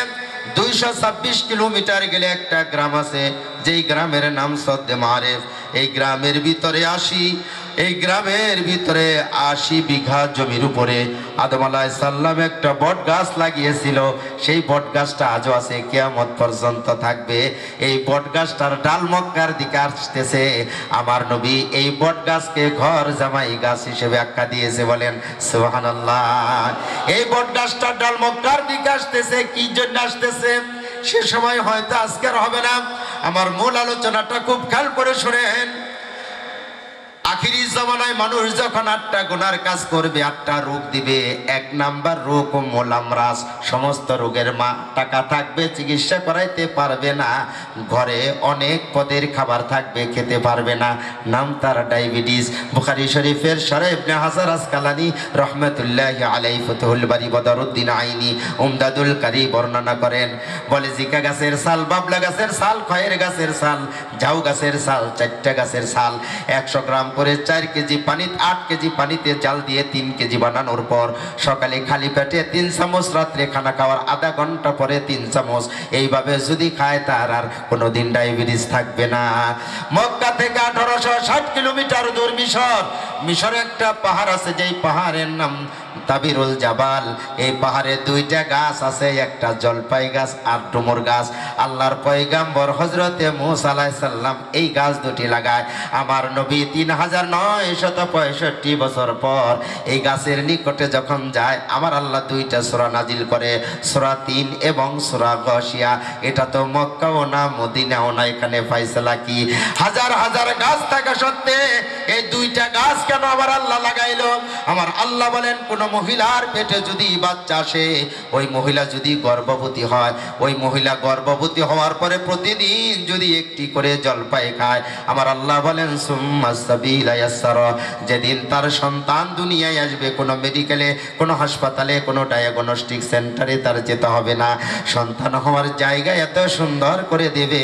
226 কিলোমিটার গেলে একটা গ্রাম আছে, যেই গ্রামের নাম সদ্দে মারেফ। এই গ্রামের ভিতরে 80 বিঘা জমির উপরে আদম আলাইহিস সালাম একটা বট গাছ লাগিয়েছিল। সেই বট গাছটা আজও আছে, কিয়ামত পর্যন্ত থাকবে। এই বট গাছটার ডাল মক্কার দিকে আসতেছে। আমার নবী এই বট গাছকে ঘর জামাই গাছ হিসেবে আখ্যা দিয়েছে। বলেন সুবহানাল্লাহ। এই বট গাছটার ডাল মক্কার দিকে আসতেছে। কি জন্য আসতেছে সে সময় হয়তো আজকের হবে না। আমার মূল আলোচনাটা খুব খেয়াল করে শুনেন। আখিরি জামানায় মানুষ যখন 8টা গুনার কাজ করবে, 8টা রোগ দিবে। 1 নাম্বার রোগ মোলামরাজ। সমস্ত রোগের টাকা থাকবে, চিকিৎসা করাইতে পারবে না। ঘরে অনেক পদের খাবার থাকবে, খেতে পারবে না। নাম তার ডায়াবেটিস। বুখারী শরীফের শরহ ইবনে হাজার আসকালানী রহমাতুল্লাহি আলাইহি ফতুহুল বারী বদরুদ্দিন আইনি উমদাদুল কারী বর্ণনা করেন। বলে জিকা গাছের ছাল, বাবলা গাছের ছাল, খয়ের গাছের ছাল, ঝাউ গাছের ছাল, 4টা গাছের ছাল 100 গ্রাম করে 4 কেজি পানি, 8 কেজি পানিতে জাল দিয়ে 3 কেজি বানানোর পর সকালে খালি পেটে 3 চামচ, রাত্রে খানা খাওয়ার আধা ঘন্টা পরে 3 চামচ। এইভাবে যদি খায় তার আর কোনোদিন ডায়াবেটিস থাকবে না। মক্কা মক্কা থেকে 1860 কিলোমিটার দূর মিশর। মিশরে একটা পাহাড় আছে, যেই পাহাড়ের নাম তাবিরুল জাবাল। এই পাহাড়ে দুইটা গাছ আছে, একটা জলপাই গাছ আর ডুমুর গাছ। আল্লাহর পয়গাম্বর হযরতে মূসা আলাইহিস সালাম এই গাছ দুটি লাগায়। আমার নবী 3965 বছর পর এই গাছের নিকটে যখন যায়, আমার আল্লাহ দুইটা সূরা নাজিল করে, সূরা 3 এবং সূরা গাশিয়া। এটা তো মক্কাও না মদিনাও না, এখানে ফয়সালা কি? হাজার হাজার গাছ থাকা সত্ত্বে এই দুইটা গাছ কেন আমার আল্লাহ লাগাইলো? আমার আল্লাহ বলেন, কোন মহিলার পেটে যদি বাচ্চা আসে, ওই মহিলা যদি গর্ভবতী হয়, ওই মহিলা গর্ভবতী হওয়ার পরে প্রতিদিন যদি একটি করে জলপাই খায়, আমার আল্লাহ বলেন সুম্মাস সাবিলা ইয়াসসারা, যেদিন তার সন্তান দুনিয়ায় আসবে, কোনো মেডিকেলে, কোনো হাসপাতালে, কোনো ডায়াগনস্টিক সেন্টারে তার যেতে হবে না। সন্তান হওয়ার জায়গা এত সুন্দর করে দেবে,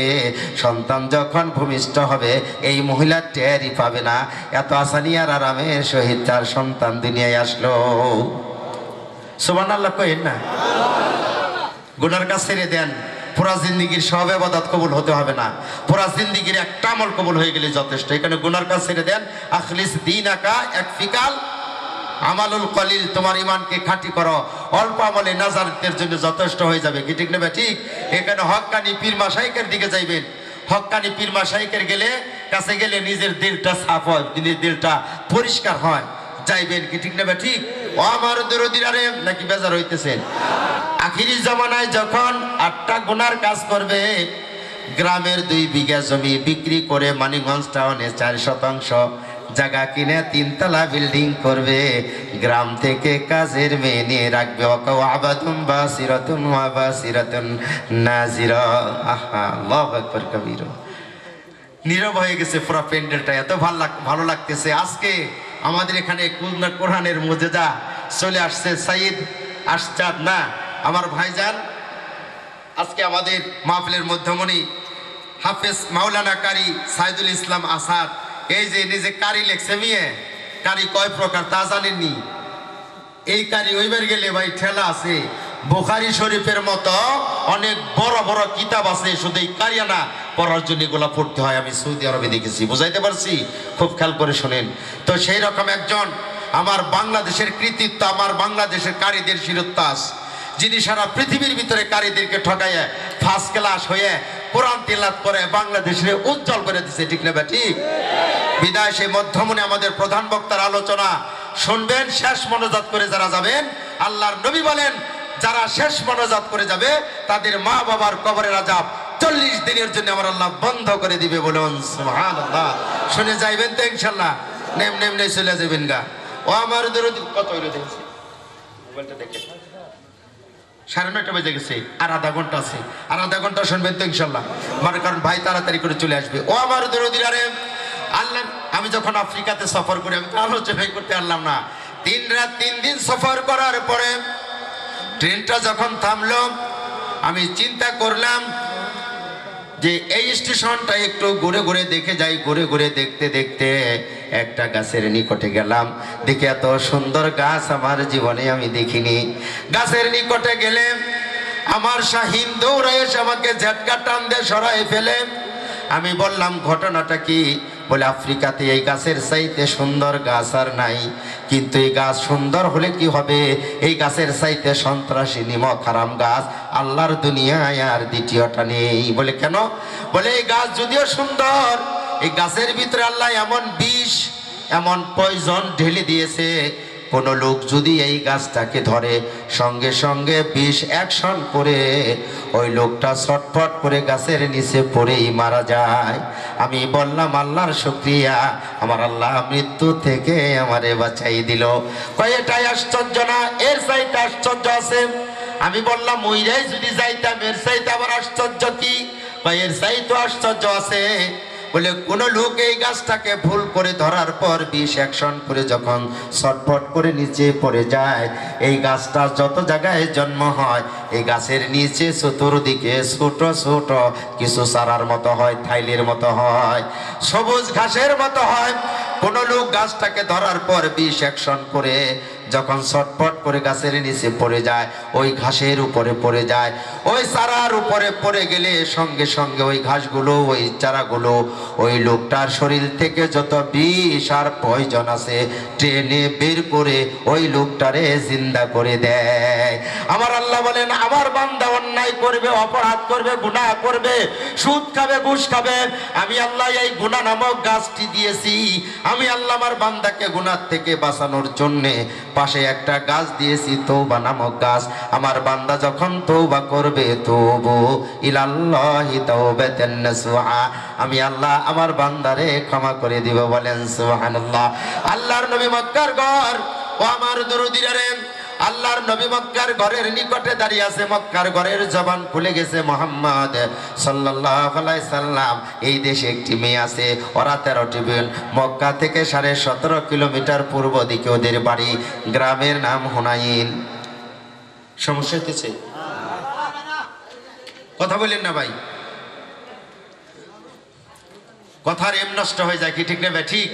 সন্তান যখন ভূমিষ্ঠ হবে এই মহিলা টেরই পাবে না। এত আসানি আর আরামের সহিত তার সন্তান দুনিয়ায় আসলো। সুবহানাল্লাহ কইেন না? গুনার কাজ ছেড়ে দেন, পুরা জিন্দিগির সব ইবাদত কবুল হতে হবে না, পুরা জিন্দিগির একটা আমল কবুল হয়ে গেলে যথেষ্ট। এখানে গুনার কাজ ছেড়ে দেন। আখলিস দীনাকা একফিকাল আমালুল কলিল, তোমার ইমানকে খাঁটি করো, অল্প আমলে নাজাতের জন্য যথেষ্ট হয়ে যাবে। কি ঠিক নেবে? ঠিক। এখানে হক্কানি পীর মাশায়েখের দিকে যাইবেন। হক্কানি পীর মাশায়েখের কাছে গেলে নিজের দিলটা সাফ হয়, নিজের দিলটা পরিষ্কার হয়, যাইবেন। কি ঠিক নেবে? ঠিক। ও আমার দরদিরা রে, নাকি বেজার হইতেছেন? আখিরি জামানায় যখন 8টা গুনার কাজ করবে, গ্রামের 2 বিঘা জমি বিক্রি করে মানিকগঞ্জ টাউনে 4% জায়গা কিনে 3 তলা বিল্ডিং করবে, গ্রাম থেকে কাজের মেয়ে নিয়ে রাখবে। ওয়াকাওয়াবাতুম বাসিরাতুন ওয়া বাসিরাতুন নাজিরা। আহা, আল্লাহু আকবার কবীর। নীরব হয়ে গেছে পুরো প্যান্ডেলটা, এত ভালো লাগতেছে। আজকে আমাদের এখানে কোরআনের মুজিজা চলে আসছে। সাইদ আশচাদ না আমার ভাইজান, আজকে আমাদের মাহফিলের মধ্যমণি হাফেজ মাওলানা কারি সাইদুল ইসলাম আসাদ, এই যে নিজে কারি লেখছে। মিয়ে কারি কয় প্রকার তা জানেননি? এই কারি ওইবার গেলে ভাই ঠেলা আছে। বুখারী শরীফের মতো অনেক বড় বড় কিতাব আছে, শুধু এই কারিয়ানা পড়ার জন্য এগুলা পড়তে হয়। আমি সৌদি আরবে দেখেছি, বুঝাইতে পারছি? খুব খেয়াল করে শোনেন। তো সেই রকম একজন আমার বাংলাদেশের কৃতিত্ব, আমার বাংলাদেশের কারিদের শিরোত্তাস, যিনি সারা পৃথিবীর ভিতরে কারিদেরকে ঠকাইয়া ফার্স্ট ক্লাস হয়ে কোরআন তিলাওয়াত করে বাংলাদেশে উজ্জ্বল করে দিছে। ঠিক না? ঠিক। বিদায় সেই মধ্যমণি আমাদের প্রধান বক্তার আলোচনা শুনবেন। শেষ মোনাজাত করে যারা যাবেন, আল্লাহর নবী বলেন, যারা শেষ মোনাজাত করে যাবে তাদের মা বাবার কবরের আযাব 40 দিনের জন্য আমার আল্লাহ বন্ধ করে দিবে। বলুন সুবহানাল্লাহ। শুনে যাইবেন তো ইনশাআল্লাহ? নেমনে চলে যাবেন গা। ও আমার দরদি, কত হইলো দেখছি মোবাইলটা দেখে, 9:30 বেজে গেছে, আর আধা ঘন্টা আছে। আর আধা ঘন্টা শুনবেন তো ইনশাআল্লাহ? মানে কারণ ভাই তাড়াতাড়ি করে চলে আসবে। ও আমার দরদিরা রে, আল্লাহ, আমি যখন আফ্রিকাতে সফর করি, আমি তো আলোচনাই করতে পারলাম না। 3 রাত 3 দিন সফর করার পরে ট্রেনটা যখন থামলো, আমি চিন্তা করলাম যে এই স্টেশনটা একটু ঘুরে ঘুরে দেখে যাই। ঘুরে ঘুরে দেখতে দেখতে একটা গাছের নিকটে গেলাম। দেখে এত সুন্দর গাছ আমার জীবনে আমি দেখিনি। গাছের নিকটে গেলে আমার শাহিন দৌড়ে এসে আমাকে ঝটকা টান দিয়ে সরাই ফেলে। আমি বললাম, ঘটনাটা কি? বলে, আফ্রিকাতে এই গাছের চাইতে সুন্দর গাছ আর নাই, কিন্তু এই গাছ সুন্দর হলে কি হবে, এই গাছের চাইতে সন্ত্রাসী নিমক হারাম গাছ আল্লাহর দুনিয়ায় আর দ্বিতীয়টা নেই। বলে, কেন? বলে, এই গাছ যদিও সুন্দর, এই গাছের ভিতরে আল্লাহ এমন বিষ, এমন পয়জন ঢেলে দিয়েছে, কোন লোক যদি এই গাছটাকে ধরে সঙ্গে সঙ্গে বিষ অ্যাকশন করে ওই লোকটা ছটফট করে গাছের নিচে পড়েই মারা যায়। আমি বললাম, আল্লাহর শুকরিয়া, আমার আল্লাহ মৃত্যু থেকে আমারে বাঁচাই দিল। কয়, এটাই আশ্চর্য না? এর চাইতে আশ্চর্য আছে। আমি বললাম, ওইরাই যদি যাইতাম, এর চাইতে আবার আশ্চর্য কি? কয়, এর চাইতে আশ্চর্য আছে। বলে, কোন লোক এই গাছটাকে ভুল করে ধরার পর বিষ অ্যাকশন করে যখন ছটফট করে নিচে পড়ে যায়, এই গাছটা যত জায়গায় জন্ম হয়, এই গাছের নিচে চতুর্দিকে ছোট ছোট কিছু চারার মতো হয়, থাইলের মতো হয়, সবুজ ঘাসের মতো হয়। কোন লোক গাছটাকে ধরার পর বিষ অ্যাকশন করে যখন ছটপট করে গাছের নিচে পড়ে যায়, ওই ঘাসের উপরে পড়ে যায়, ওই চারার উপরে পড়ে গেলে সঙ্গে সঙ্গে ওই ঘাসগুলো, ওই চারাগুলো ওই লোকটার শরীর থেকে যত বিষ আর পয়জন আছে টেনে বের করে ওই লোকটারে জিন্দা করে দেয়। আমার আল্লাহ বলেন, আমার বান্দা অন্যায় করবে, অপরাধ করবে, গুনাহ করবে, সুদ খাবে, ঘুষ খাবে, আমি আল্লাহ এই গুনাহ নামক গাছটি দিয়েছি। আমি আল্লাহ আমার বান্দাকে গুনাহ থেকে বাঁচানোর জন্য পাশে একটা গাছ দিয়েছি, তওবা নামক গাছ। আমার বান্দা যখন তওবা করবে, তুবু ইলাল্লাহি তাওবাতান নাসুহা, আমি আল্লাহ আমার বান্দারে ক্ষমা করে দিব। বলেন সুবহানাল্লাহ। আল্লাহর নবী মক্কার ঘর, ও আমার দরুদিরা রে, আল্লাহর নবী মক্কার ঘরের নিকটে দাঁড়িয়ে আছে। মক্কার ঘরের জবান খুলে গেছে। মুহাম্মদ সাল্লাল্লাহু আলাইহি সাল্লাম, এই দেশে একটি মেয়ে আছে, ওরা 13টি বোন। মক্কা থেকে 17.5 কিলোমিটার পূর্ব দিকে ওদের বাড়ি। গ্রামের নাম হুনাইন। সমস্যা হতেছে? কথা বলেন না ভাই, কথার এম নষ্ট হয়ে যায় কি ঠিক না ভাই? ঠিক।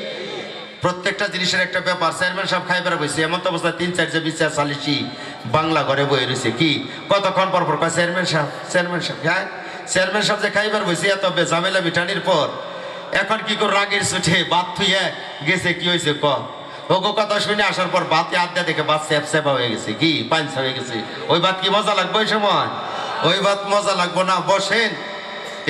প্রত্যেকটা জিনিসের একটা ব্যাপার। চেয়ারম্যান সাহেব খাইবার বসে, এমন তো অবস্থায় 3-4 যে বিচার চালিশি বাংলা ঘরে বয়ে রয়েছে। কি কতক্ষণ পর পর কয় চেয়ারম্যান সাহেব, চেয়ারম্যান সাহেব। হ্যাঁ, চেয়ারম্যান সাহেব যে খাইবার বসে এত ঝামেলা মিটানির পর এখন কি করে রাগের ছুটে বাদ থুইয়া গেছে। কি হয়েছে ক? ওগো কথা শুনে আসার পর বাতে আড্ডা দেখে বাদ স্যাপস্যাপা হয়ে গেছে, কি পাঞ্চা হয়ে গেছে। ওই বাদ কি মজা লাগবে ওই সময়? ওই বাদ মজা লাগবো না। বসেন,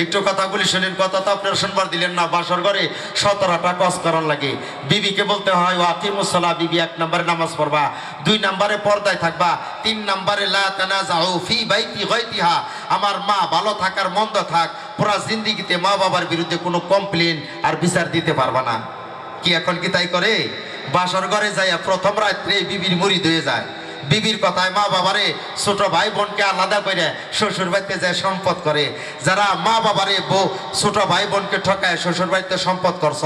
একটু কথাগুলি শুনেন। কথা তো আপনারা শুনবার দিলেন না। বাসর ঘরে 17টা কস করার লাগে। বিবিকে বলতে হয়, ওয়াকিমুস সালাহ, বিবি 1 নম্বরে নামাজ পড়বা, 2 নম্বরে পর্দায় থাকবা, 3 নম্বরে লা তানাজাউ ফি বাইতি গায়তিহা, আমার মা ভালো থাকার মন্দ থাক, পুরা জিন্দেগিতে মা বাবার বিরুদ্ধে কোনো কমপ্লেন আর বিচার দিতে পারবা না। কি এখন কি তাই করে? বাসর ঘরে যাইয়া প্রথম রাত্রে বিবির মুরিদ হয়ে যায়। বিবির কথায় মা বাবারে, ছোট ভাই বোনকে আলাদা করে শ্বশুর বাড়িতে যায় সম্পদ করে। যারা মা বাবারে ছোট ভাই বোনকে ঠকায় শ্বশুর বাড়িতে সম্পদ করছ,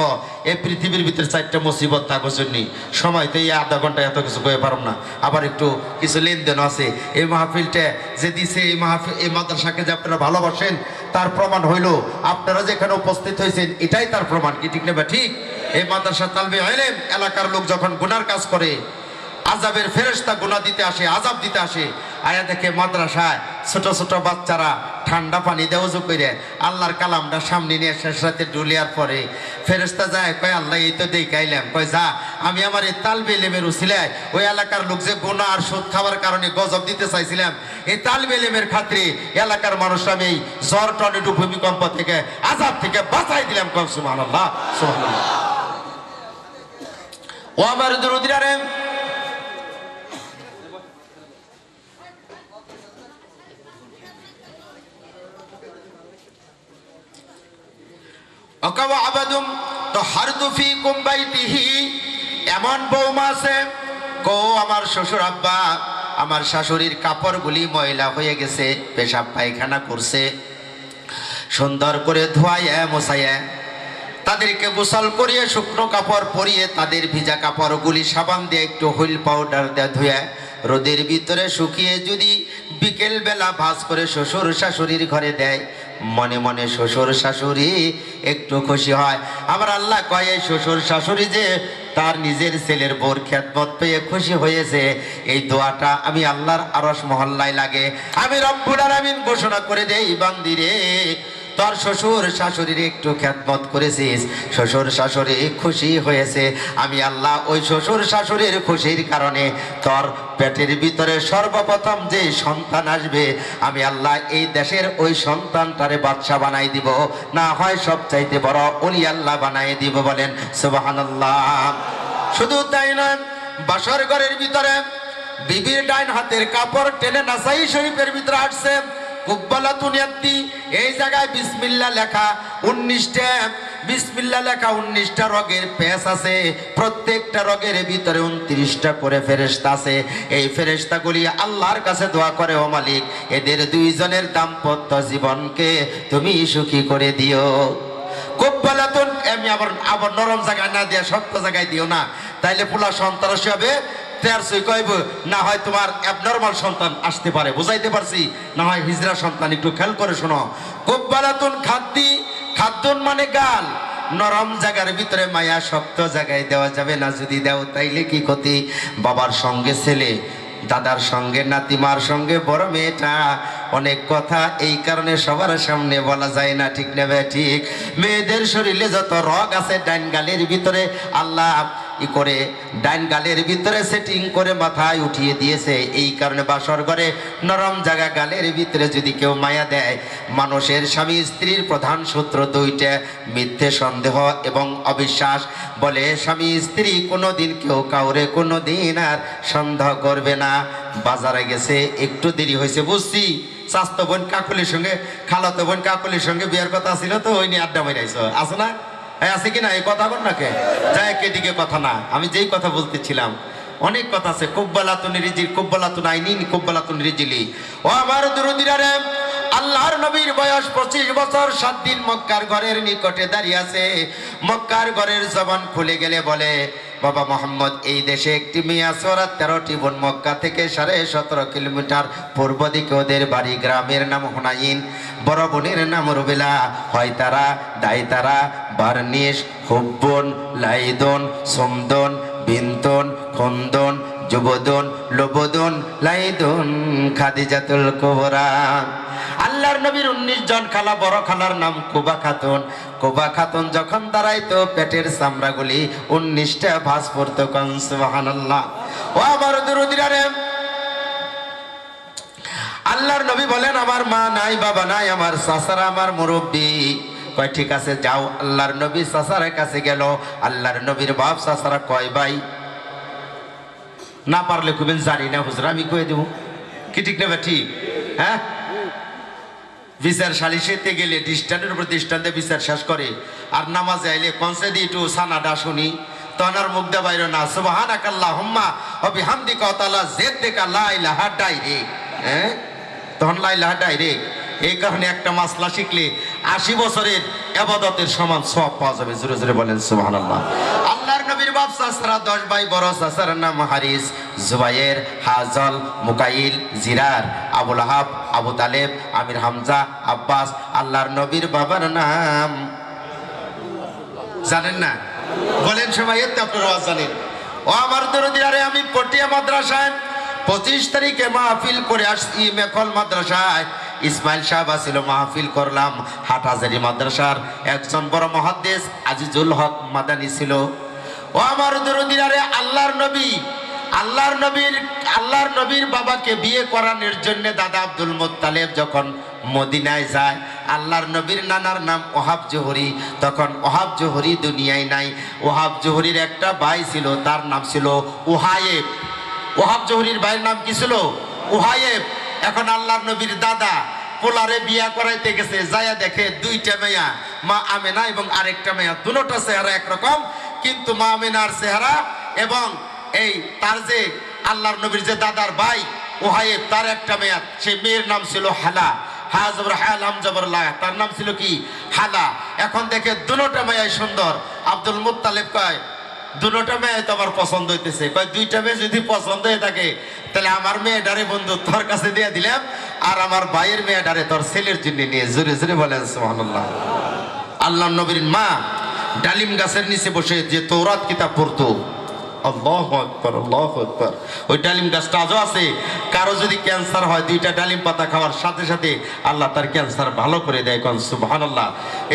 এই পৃথিবীর ভিতরে 4টা মুসিবত থাকো জন্যই। সময় তো এই আধা ঘন্টা এত কিছু কয়ে পারব না। আবার একটু কিছু লেনদেন আছে। এই মাহফিলটা যে দিছে, এই মাহফিল, এই মাদ্রাসাকে যে আপনারা ভালোবাসেন, তার প্রমাণ হইল আপনারা যেখানে উপস্থিত হয়েছেন, এটাই তার প্রমাণ। কি ঠিক নেবে? ঠিক। এই মাদ্রাসা তালবে ইলম এলাকার লোক যখন গুনার কাজ করে, আযাবের ফেরেশতা গুনাহ দিতে আসে, আযাব দিতে আসে, আয়া দেখে মাদ্রাসায় ছোট ছোট বাচ্চারা ঠান্ডা পানি দিয়ে ওযু করে আল্লাহর কালামটা সামনে নিয়ে শেষ রাতে ডুলিয়ার পরে ফেরেশতা যায়, কয় আল্লাহ এই তো দেখাইলাম। কয় যা, আমি আমার এই তালবে ইলমের উসিলায় ওই এলাকার লোক যে গুনাহ আর সুদ খাওয়ার কারণে গজব দিতে চাইছিলাম, এই তালবে ইলমের খাতিরে এলাকার মানুষ আমি এই ঝড় টর্নেডো ভূমিকম্প থেকে আযাব থেকে বাঁচাই দিলাম। কয় সুবহানাল্লাহ, সুবহানাল্লাহ। ও আমার দরুদিরা রে, এমন বৌমা আছে, কো আমার শ্বশুর আব্বা, আমার শাশুড়ির কাপড়গুলি ময়লা হয়ে গেছে, পেশাব পায়খানা করছে, সুন্দর করে ধোয়াইয়া মোছাইয়া তাদেরকে গোসল করিয়ে শুকনো কাপড় পরিয়ে তাদের ভিজা কাপড়গুলি সাবান দিয়ে একটু হুইল পাউডার দিয়ে ধুয়ে রোদের ভিতরে শুকিয়ে যদি বিকেল বেলা ভাঁজ করে শ্বশুর শাশুড়ির ঘরে দেয়, মনে মনে শ্বশুর শাশুড়ি একটু খুশি হয়। আমার আল্লাহ কয়, এই শ্বশুর শাশুড়ি যে তার নিজের ছেলের বউর খেদমত পেয়ে খুশি হয়েছে, এই দোয়াটা আমি আল্লাহর আরশ মহল্লায় লাগে। আমি রব্বুল আলামিন ঘোষণা করে দেই, বান্দিরে তোর শ্বশুর শাশুড়ির একটু খেদমত করেছিস, শ্বশুর শাশুড়ি খুশি হয়েছে। আমি আল্লাহ ওই শ্বশুর শাশুড়ির খুশির কারণে তোর পেটের ভিতরে সর্বপ্রথম যে সন্তান আসবে, আমি আল্লাহ এই দেশের ওই সন্তানটারে বাদশা বানাই দিব, না হয় সবচাইতে বড় ওলি আল্লাহ বানাই দিব। বলেন সুবহানাল্লাহ। শুধু তাই নয়, বাসর ঘরের ভিতরে বিবির ডাইন হাতের কাপড় টেনে নাসাই শরীফের ভিতরে আসছে, কুব্বালাতুন ইয়াতি, এই জায়গায় বিসমিল্লাহ লেখা 19টা, বিসমিল্লাহ লেখা 19টা রগের পেশ আছে, প্রত্যেকটা রগের ভিতরে 29টা করে ফেরেশতা আছে। এই ফেরেশতাগুলি আল্লাহর কাছে দোয়া করে, ও মালিক, এদের দুইজনের দাম্পত্য জীবনকে তুমি সুখী করে দিও। কুব্বালাতুন, আমি আবার নরম জায়গায় না দিয়া শক্ত জায়গায় দিও না, তাইলে পোলা সন্ত্রাসী হবে, না হয় তোমার অ্যাবনর্মাল সন্তান আসতে পারে। বুঝাইতে পারছি? না হয় হিজরা সন্তান। একটু খেয়াল করে শোনো। কুব্বালাতুন খাদ্দি, খাদ্দুন মানে গাল, নরম জায়গার ভিতরে মায়া, শক্ত জায়গায় দেওয়া যাবে না। যদি দেও তাইলে কি ক্ষতি? বাবার সঙ্গে ছেলে, দাদার সঙ্গে নাতি, মার সঙ্গে বড় মেয়েটা, অনেক কথা এই কারণে সবার সামনে বলা যায় না, ঠিক না বে ঠিক? মেয়েদের শরীরে যত রগ আছে ডাইন গালের ভিতরে আল্লাহ করে ডাইন গালের ভিতরে সেটিং করে মাথায় উঠিয়ে দিয়েছে। এই কারণে বাসর ঘরে নরম জায়গা গালের ভিতরে যদি কেউ মায়া দেয়, মানুষের স্বামী স্ত্রীর প্রধান সূত্র দুইটা, মিথ্যে সন্দেহ এবং অবিশ্বাস। বলে স্বামী স্ত্রী কোনোদিন কেউ কাউরে কোনোদিন আর সন্দেহ করবে না। বাজারে গেছে, একটু দেরি হয়েছে বুঝছি, স্বাস্থ্য বোন কাকুলির সঙ্গে, খালাতো বোন কাকুলির সঙ্গে বিয়ের কথা ছিল, তো ওই নিয়ে আড্ডা মেরাইছো, আছে না? আছে কিনা? এই কথা বল না কে যায়, এদিকে কথা না, আমি যেই কথা বলতেছিলাম অনেক কথা আছে। কুব্বালাতুন রিজিল, কুব্বালাতুন আইনিন, কুব্বালাতুন রিজিলি। ও আমার দুরুদিরা রে, আল্লাহর নবীর বয়স 25 বছর 7 দিন মক্কার ঘরের নিকটে দাঁড়িয়ে আছে। মক্কার ঘরের জবান খুলে গেলে বলে, বাবা মোহাম্মদ, এই দেশে একটি মেয়ে আছে, ওরা 13টি বোন, মক্কা থেকে 17.5 কিলোমিটার পূর্ব দিকে ওদের বাড়ি। গ্রামের নাম হুনাইন, বড় বোনের নাম রুবেলা, হয় তারা, দায় তারা, বার্নিশ, হুব্বন, লাইদন, সোমদন, বিন্তন, খন্দন, যুবদন, লোবদন, লাইদন, খাদিজাতুল কুবরা। আল্লাহর নবীর 19 জন খালা, বড় খালার নাম কুবা খাতুন। কুবা খাতুন যখন দাঁড়াইতো, পেটের চামড়াগুলি 19টা ভাঁজ পড়তো। কোন সুবহানাল্লাহ। ও আমার দুরুদিরা রে, আল্লাহর নবী বলেন, আমার মা নাই, বাবা নাই, আমার চাচারা আমার মুরব্বী। কয় ঠিক আছে যাও। আল্লাহর নবী চাচারের কাছে গেল। আল্লাহর নবীর বাপ চাচারা কয় ভাই? না পারলে খুবেন জানি না হুজুর, আমি কয়ে দেবো, কি ঠিক না ঠিক? হ্যাঁ, বিচার সালিশেতে গেলে দৃষ্টান্তের উপর দৃষ্টান্তে বিচার শেষ করে, আর নামাজে আইলে কনসে দিয়ে একটু সানাডা শুনি, তখন আর মুখ দে বাইরে না সুবহানাকাল্লাহুম্মা ওয়া বিহামদিকা ওয়া তাআলা জিদ্দিকা লা ইলাহা ডাইরেক্ট। হ্যাঁ, তখন লা ইলাহা ডাইরেক্ট। এই কারণে একটা মাসলা শিখলে 80 বছরের ইবাদতের সমান সওয়াব পাওয়া যাবে। জোরে জোরে বলেন সুবহানাল্লাহ। আল্লাহর নবীর বাপ চাচারা 10 ভাই, বড় চাচার নাম হারিস, জুবায়ের, হাজল, মুকাইল, জিরার, আবুল আহাব, আবু তালেব, আমির, হামজা, আব্বাস। আল্লাহর নবীর বাবার নাম জানেন না? বলেন সবাই, এত আপনারা জানেন। ও আমার দরদিরা রে, আমি পটিয়া মাদ্রাসায় 25 তারিখে মাহফিল করে আসছি। মেখল মাদ্রাসায় ইসমাইল সাহেব আসিল, মাহফিল করলাম। হাটহাজারী মাদ্রাসার একজন বড় মুহাদ্দিস আজিজুল হক মাদানী ছিল। ও আমার দরদিরা রে, আল্লাহর নবীর বাবাকে বিয়ে করানোর জন্য দাদা আব্দুল মুত্তালিব যখন মদিনায় যায়, আল্লাহর নবীর নানার নাম ওহাব জোহরি। তখন ওহাব জোহরি দুনিয়ায় নাই। ওহাব জোহরির একটা ভাই ছিল, তার নাম ছিল উহায়েব। ওহাব জোহরির ভাইয়ের নাম কি ছিল? উহায়েব। এখন আল্লাহর নবীর দাদা পোলারে বিয়া করাইতে গেছে, যায়া দেখে 2টা মেয়া, মা আমেনা এবং আরেকটা মেয়া, দুটোটা চেহারা একরকম, কিন্তু মা আমেনার চেহারা এবং এই তার যে আল্লাহর নবীর যে দাদার ভাই ওহায়েব, তার একটা মেয়া, সেই মেয়ের নাম ছিল হালা, হাজবর হালাম জবর লা, তার নাম ছিল কি? হালা। এখন দেখে দুটোটা মেয়াই সুন্দর। আব্দুল মুত্তালিব কয়, দুটোটা মেয়ে তো আমার পছন্দ হইতেছে। কয় 2টা মেয়ে যদি পছন্দ হয়ে থাকে, তাহলে আমার মেয়েটারে বন্ধু তোর কাছে দিয়ে দিলাম, আর আমার ভাইয়ের মেয়েটারে তোর ছেলের জন্য নিয়ে। জোরে জোরে বলেন সুবহানাল্লাহ। আল্লাহর নবীর মা ডালিম গাছের নিচে বসে যে তৌরাত কিতাব পড়তো, আল্লাহু আকবার, আল্লাহু আকবার। ওই ডালিম গাছটা আজও আছে। কারো যদি ক্যান্সার হয়, 2টা ডালিম পাতা খাওয়ার সাথে সাথে আল্লাহ তার ক্যান্সার ভালো করে দেয়। কোন সুবহানাল্লাহ।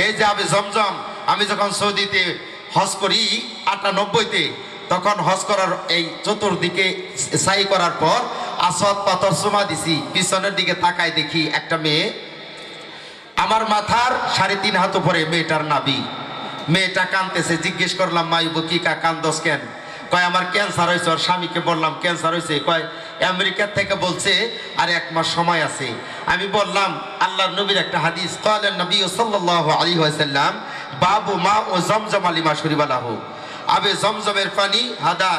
এই যে আবে জমজম, আমি যখন সৌদিতে হজ করি 98-তে, তখন হজ করার এই চতুর্দিকে সাই করার পর আসওয়াদ পাথর চুমা দিছি, পিছনের দিকে তাকায় দেখি একটা মেয়ে আমার মাথার 3.5 হাত উপরে, মেয়েটার নাভি। মেয়েটা কাঁদতেছে। জিজ্ঞেস করলাম, মাইবু কি কান্দস কেন? কয় আমার ক্যান্সার হয়েছে। ওর স্বামীকে বললাম ক্যান্সার হয়েছে। কয় আমেরিকা থেকে বলছে আর 1 মাস সময় আছে। আমি বললাম আল্লাহর নবীর একটা হাদিস, ক্বালা নবী সাল্লাল্লাহু আলাইহি ওয়াসাল্লাম বাবু মা ও জমজম লিমা শুরিবা লাহু। আবে জমজমের পানি হাদা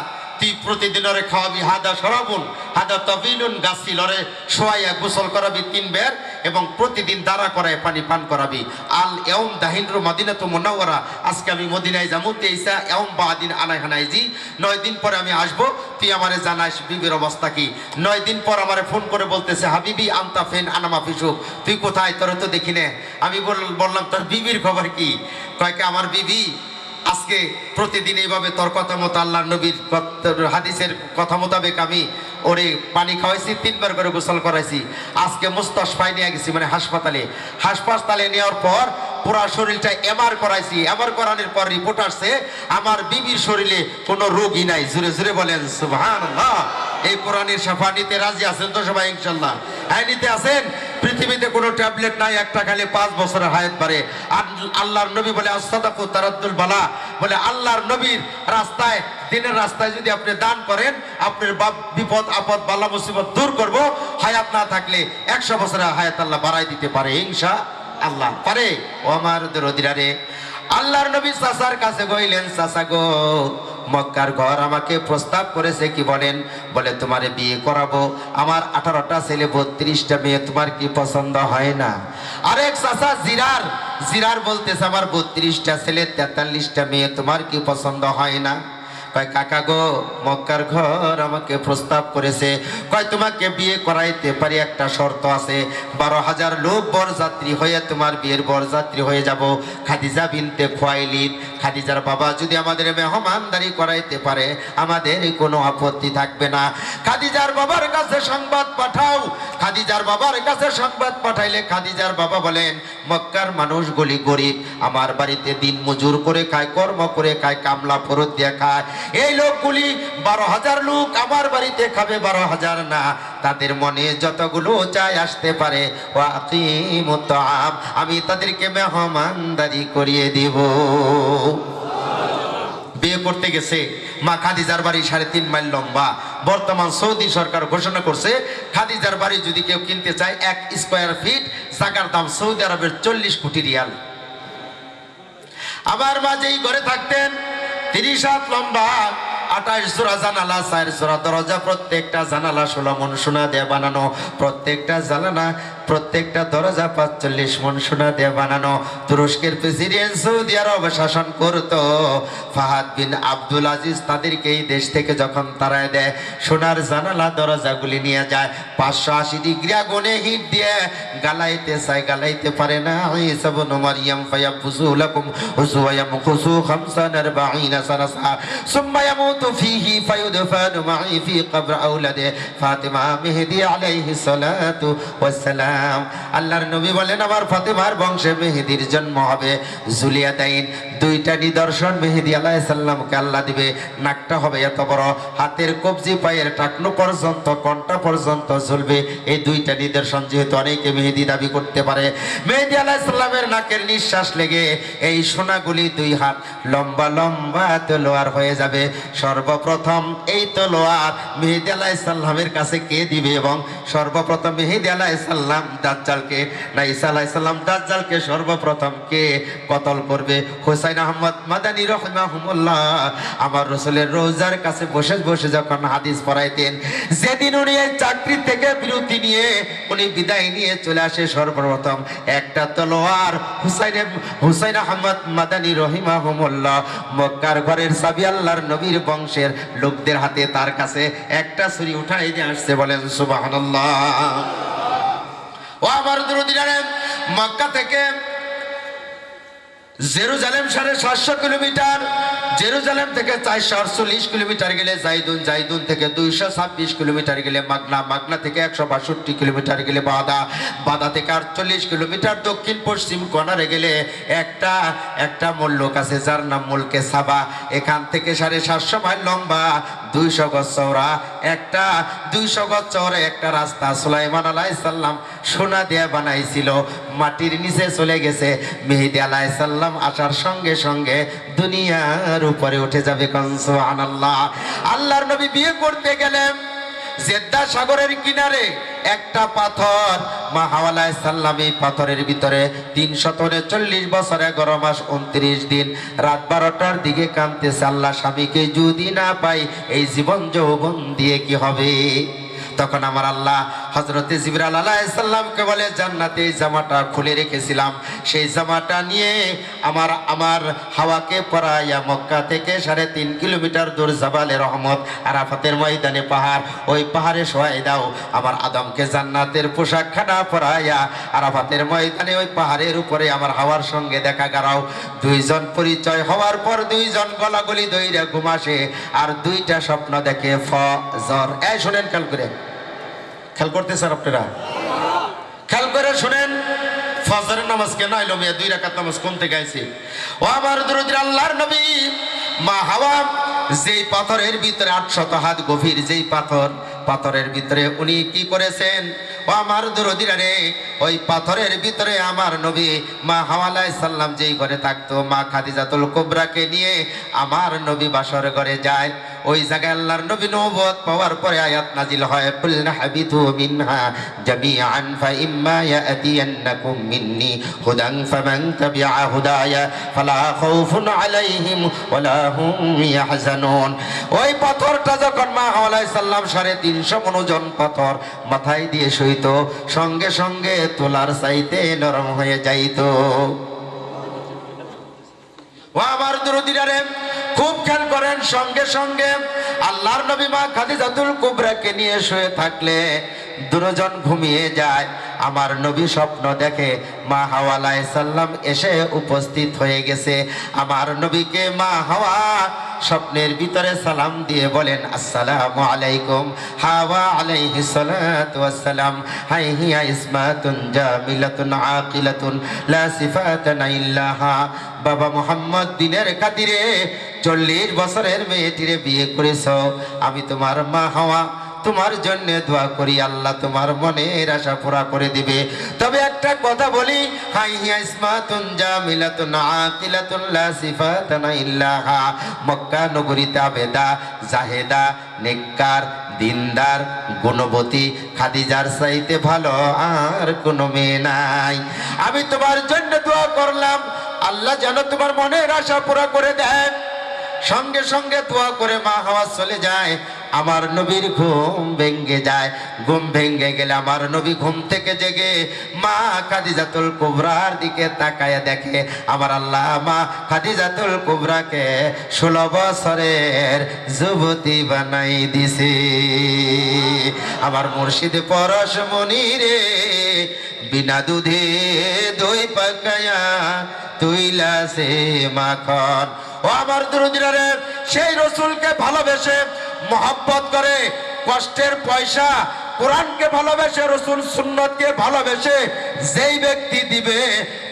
তুই প্রতিদিন ওরে খাওয়াবি হাদা সরাবুন হাদা তবিলুন গাছিল ওরে শোয়াইয়া গোসল করাবি 3 বের এবং প্রতিদিন দাঁড়া করায় পানি পান করাবি। আল ইয়াউম দাহিনরু মদিনাতু মুনাওয়ারা, আজকে আমি মদিনায় যাবো, তেইসা ইয়াউম বাদিন আনাইহানাইজি, 9 দিন পরে আমি আসব, তুই আমারে জানাস বিবির অবস্থা কি। 9 দিন পর আমারে ফোন করে বলতেছে হাবিবি আনতা ফেন আনামা ফিসুক, তুই কোথায়, তোর তো দেখি না। আমি বললাম তোর বিবির খবর কি? কয়েকে আমার বিবি আজকে প্রতিদিন এইভাবে তোর কথা মতো আল্লাহ নবীর হাদিসের কথা মোতাবেক আমি ওরে পানি খাওয়াইছি, 3 বার করে গোসল করাইছি। আজকে মুস্তাশফায় নিয়ে গেছি, মানে হাসপাতালে নেওয়ার পর পুরা শরীরটা এমআর করাইছি। এমআর করানোর পর রিপোর্ট আসছে আমার বিবির শরীরে কোনো রোগই নাই। জোরে জোরে বলেন সুবহানাল্লাহ। এই কোরআনের শাফা নিতে রাজি আছেন তো সবাই ইনশাল্লাহ? হ্যাঁ, নিতে আছেন। পৃথিবীতে কোনো ট্যাবলেট নাই, একটা খালি 5 বছরের হায়াত বাড়ে। আর আল্লাহর নবী বলে আস-সাদাকু তারাদ্দুল বালা, বলে আল্লাহর নবীর রাস্তায়, দিনের রাস্তায় যদি আপনি দান করেন, আপনার বিপদ আপদ বালা মুসিবত দূর করব। হায়াত না থাকলে 100 বছরের হায়াত আল্লাহ বাড়াই দিতে পারে ইনশাআল্লাহ। পারে? ও আমার দরদিরারে, আল্লাহর নবী চাচার কাছে কইলেন, চাচা গো, মক্কার ঘর আমাকে প্রস্তাব করেছে, কি বলেন? বলে তোমারে বিয়ে করাবো, আমার 18টা ছেলে 32টা মেয়ে, তোমার কি পছন্দ হয় না? আরেক চাচা জিরার বলতেছে আমার 32টা ছেলে 43টা মেয়ে, তোমার কি পছন্দ হয় না? কয় কাকা গো, মক্কার ঘর আমাকে প্রস্তাব করেছে, কয় তোমাকে বিয়ে করাইতে পারি, একটা শর্ত আছে, 12,000 লোক বরযাত্রী হয়ে তোমার বিয়ের বরযাত্রী হয়ে যাব। খাদিজা বিনতে খুয়াইলিদ, খাদিজার বাবা যদি আমাদের মেহমানদারি করাইতে পারে আমাদের কোনো আপত্তি থাকবে না। খাদিজার বাবার কাছে সংবাদ পাঠাও। খাদিজার বাবার কাছে সংবাদ পাঠাইলে খাদিজার বাবা বলেন, মক্কার মানুষগুলি গরিব, আমার বাড়িতে দিন মজুর করে খায়, কর্ম করে খায়, কামলা ফরত দিয়ে খায়। এই লোকগুলি 12,000 লোক আমার বাড়িতে খাবে, 12,000 না, তাদের মনে যতগুলো চায় আসতে পারে। ওয়াকিমুত তাআম, আমি তাদেরকে মেহমানদারি করিয়ে দিব। বিয়ে করতে গেছে, মা খাদিজার বাড়ি 3.5 মাইল লম্বা। বর্তমান সৌদি সরকার ঘোষণা করছে খাদিজার বাড়ি যদি কেউ কিনতে চায় 1 স্কয়ার ফিট জায়গার দাম সৌদি আরবের 40 কোটি রিয়াল। আমার মা যেই ঘরে থাকতেন 30 হাত লম্বা, 28 জোড়া জানালা, 4 জোড়া দরজা, প্রত্যেকটা জানালা 16 মণ সোনা দিয়ে বানানো, প্রত্যেকটা দরজা 45 মণ সোনা দিয়ে বানানো। তুরস্কের প্রেসিডেন্ট সৌদি আরব শাসন করত ফাহাদ বিন আব্দুল আজিজ, তাদেরকে এই দেশ থেকে যখন তাড়ায় দেয়, সোনার জানালা দরজাগুলি নিয়ে যায়, 580 ডিগ্রি আগুনে হিট দিয়ে গালাইতে চায়, গালাইতে পারে না। ঈসা ইবনে মারইয়াম ফায়াফুযু লাকুম হুজুয়া ইয়ামকুসু 45 সানাসা সুম্মা ইয়ামুতু ফীহি ফায়ুদফানু মা'i ফী কবর আওলাদে ফাতিমা মেহেদী আলাইহিস সালাতু ওয়াস সালাম। আল্লাহর নবী বলেন আমার ফাতেমার বংশে মেহেদীর জন্ম হবে। জুলিয়াদাইন, 2টা নিদর্শন মেহেদী আলাইহিস সালামকে আল্লাহ দিবে। নাকটা হবে এত বড়, হাতের কবজি পায়ের টাকনু পর্যন্ত, কণ্ঠা পর্যন্ত ঝুলবে। এই 2টা নিদর্শন যেহেতু অনেকে মেহেদী দাবি করতে পারে, মেহেদী আলাইহিস সালামের নাকের নিঃশ্বাস লেগে এই সোনাগুলি 2 হাত লম্বা লম্বা তলোয়ার হয়ে যাবে। সর্বপ্রথম এই তলোয়ার মেহেদী আলাইহিস সালামের কাছে কে দিবে? এবং সর্বপ্রথম মেহেদী আলাইহিস সালাম দাজ্জালকে, না ঈসা আলাইহিস সালাম দাজ্জালকে সর্বপ্রথম কে কতল করবে? হুসাইন আহমদ মাদানী রাহিমাহুল্লাহ আমার রাসূলের রওজার কাছে বসে বসে যখন হাদিস পড়াইতেন, যেদিন উনি এই চাকরি থেকে বিরতি নিয়ে উনি বিদায় নিয়ে চলে আসে, সর্বপ্রথম একটা তলোয়ার হুসাইন আহমদ মাদানী রাহিমাহুল্লাহ মক্কার ঘরের চাবি আল্লাহর নবীর বংশের লোকদের হাতে, তার কাছে একটা ছুরি উঠাই দিয়ে আসছে। বলেন সুবহানাল্লাহ। ও আমার দরদিরা, মক্কা থেকে জেরুজালেম 750 কিলোমিটার, জেরুজালেম থেকে 448 কিলোমিটার গেলে জাইদুন, জাইদুন থেকে 226 কিলোমিটার গেলে মাগনা, মাগনা থেকে 162 কিলোমিটার গেলে বাদা, বাদা থেকে 48 কিলোমিটার দক্ষিণ পশ্চিম কর্নারে গেলে একটা মুল্লুক আছে যার নাম মুলকে সাবা। এখান থেকে 750 মাইল লম্বা, 200 গজ চওড়া, 200 গজ চওড়া একটা রাস্তা সুলাইমান আলাইহিস সালাম সোনা দিয়ে বানাইছিল, মাটির নিচে চলে গেছে। মেহেদী আলাইহিস সালাম আসার সঙ্গে সঙ্গে দুনিয়ার উপরে উঠে যাবে। সুবহানাল্লাহ। আল্লাহর নবী বিয়ে করতে গেলেন জেদ্দা সাগরের কিনারে একটা পাথর, মা হাওয়া আলাইহিস সালাম এই পাথরের ভিতরে 340 বছর 11 মাস 29 দিন রাত 12টার দিকে কাঁদতেছে, আল্লাহ স্বামীকে যদি না পাই এই জীবন যৌবন দিয়ে কি হবে। তখন আমার আল্লাহ হযরতে জিবরাইল আলাইহিস সালামকে বলে, জান্নাতে এই জামাটা খুলে রেখেছিলাম, সেই জামাটা নিয়ে আমার হাওয়াকে পরাইয়া মক্কা থেকে 3.5 কিলোমিটার দূর জাবালে রহমত আরাফাতের ময়দানে পাহাড়, ওই পাহাড়ে শোয়াই দাও। আমার আদমকে জান্নাতের পোশাকখানা পরাইয়া আরাফাতের ময়দানে ওই পাহাড়ের উপরে আমার হাওয়ার সঙ্গে দেখা করাও। দুইজন পরিচয় হওয়ার পর দুইজন গলাগলি দইরা ঘুম আসে, আর দুইটা স্বপ্ন দেখে ফজর। এই শুনেন, খেয়াল করে, খেয়াল করতেছেন আপনারা? খেয়াল করে শুনেন, ফজরের নামাজ কেন আইলো মিয়া? 2 রাকাত নামাজ কোন থেকে আইছে? ও আমার দরুদের আল্লাহর নবী, মা হাওয়া যেই পাথরের ভিতরে 800 হাত গভীর যেই পাথরের ভিতরে উনি কি করেছেন? ও আমার দরুদিরা রে, ওই পাথরের ভিতরে আমার নবী মা হাওয়া আলাইহিস সালাম যেই ঘরে থাকতো, মা খাদিজাতুল কুবরাকে নিয়ে আমার নবী বাসর ঘরে যায়। ওই জায়গায় আল্লাহর নবী নবুয়ত পাওয়ার পরে আয়াত নাজিল হয়, কুলনা হাবিতু মিনহা জামিআন ফাইম্মা ইয়াতিয়ান্নাকুম মিন্নি হুদান ফামান তাবিআ হুদায়া ফালা খাউফুন আলাইহিম ওয়ালা হুম ইয়াহজানুন। ওই পাথরটা যখন মা হাওয়া আলাইহিস সালাম 350 ওজন পাথর মাথায় দিয়ে শুইতো, সঙ্গে সঙ্গে তোলার চাইতে নরম হয়ে যাইতো। ও আমার দরুদিরা রে, খুব খেয়াল করেন, সঙ্গে সঙ্গে আল্লাহর নবী মা খাদিজাতুল কুবরাকে নিয়ে শুয়ে থাকলে দুজন ঘুমিয়ে যায়। আমার নবী স্বপ্ন দেখে মা হাওয়া আলাইহিস সালাম এসে উপস্থিত হয়ে গেছে। আমার নবীকে মা হাওয়া স্বপ্নের ভিতরে সালাম দিয়ে বলেন, আসসালামু আলাইকুম। হাওয়া আলাইহিস সালাতু ওয়াস সালাম, হাই হিয়া ইসমাতুন জামিলাতুন আকিলাতুন লা সিফাতানা ইল্লাহা। বাবা মুহাম্মদ দিনের খাতিরে 40 বছরের মেয়েটিরে বিয়ে করেছো। আমি তোমার মা হাওয়া তোমার জন্য দোয়া করি, আল্লাহ তোমার মনের আশা পুরা করে দিবে। তবে একটা কথা বলি, হাই হিয়া ইসমাতুন জামিলাতুন আকিলাতুন লা সিফাতানা ইল্লাহা। মক্কা নগরীতে আবেদা, জাহেদা, নেককার, দিনদার, গুণবতী খাদিজার চাইতে ভালো আর কোনো মেয়ে নাই। আমি তোমার জন্য দোয়া করলাম, আল্লাহ যেন তোমার মনের আশা পুরা করে দেন। সঙ্গে সঙ্গে দোয়া করে মা হাওয়া চলে যায়। আমার নবীর ঘুম ভেঙে যায়। ঘুম ভেঙে গেলে আমার নবী ঘুম থেকে জেগে মা খাদিজাতুল কুবরার দিকে তাকায় দেখে আমার আল্লাহ মা খাদিজাতুল কুবরাকে 16 বছরের যুবতী বানাই দিছে। আমার মুর্শিদ পরশমণি রে, বিনা দুধে দই পাকায়া তুইলা সে মাখন। ও আমার দরুদিরা রে, সেই রসুলকে ভালোবেসে মহব্বত করে, কষ্টের পয়সা কোরআনকে ভালোবেসে, রসুল সুন্নতকে ভালোবেসে যেই ব্যক্তি দিবে,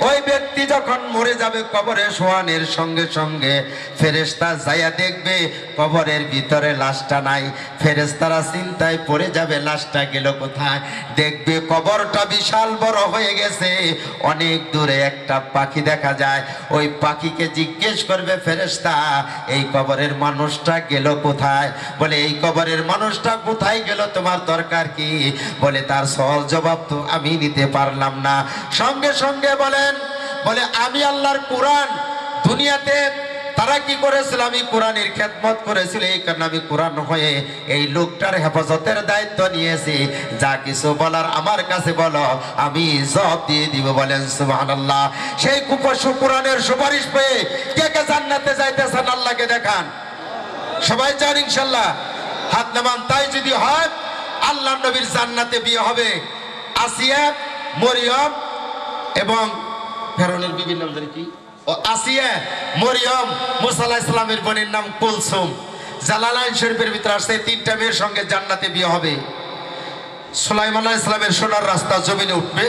ওই ব্যক্তি যখন মরে যাবে কবরে শোয়ানোর সঙ্গে সঙ্গে ফেরেশতা যাইয়া দেখবে কবরের ভিতরে লাশটা নাই। ফেরেশতারা চিন্তায় পড়ে যাবে লাশটা গেল কোথায়। দেখবে কবরটা বিশাল বড় হয়ে গেছে, অনেক দূরে একটা পাখি দেখা যায়। ওই পাখিকে জিজ্ঞেস করবে ফেরেশতা, এই কবরের মানুষটা গেল কোথায়? বলে এই কবরের মানুষটা কোথায় গেল, তোমার দরকার কি? বলে তার সহজ জবাব তো আমি নিতে পারলাম না। সঙ্গে সঙ্গে বলে আমি আল্লাহর কোরআন দুনিয়াতে তারা কি করেছিল, আমি কোরআনের খেদমত করেছিল, এই কারণে আমি কোরআন হয়ে এই লোকটার হেফাজতের দায়িত্ব নিয়েছি। যা কিছু বলার আমার কাছে বলো, আমি জবাব দিয়ে দিব। বলেন সুবহানাল্লাহ। সেই কোরআনের সুপারিশ পেয়ে কে কে জান্নাতে যাইতেছেন আল্লাহকে দেখান। সবাই চান ইনশাআল্লাহ, হাত নামান। তাই যদি হয় আল্লাহর নবীর জান্নাতে বিয়ে হবে। আসিয়া, মরিয়ম এবং ফেরাউনের বিবির নাম জানি কি, ও আসিয়া, মরিয়ম, মুসা আলাইহিস সালামের বোনের নাম কুলসুম। জালালাইন শরীফের ভিতরে আসছে 3টা মেয়ের সঙ্গে জান্নাতে বিয়ে হবে। সুলাইমান আলাইহিস সালামের সোনার রাস্তা জমিনে উঠবে।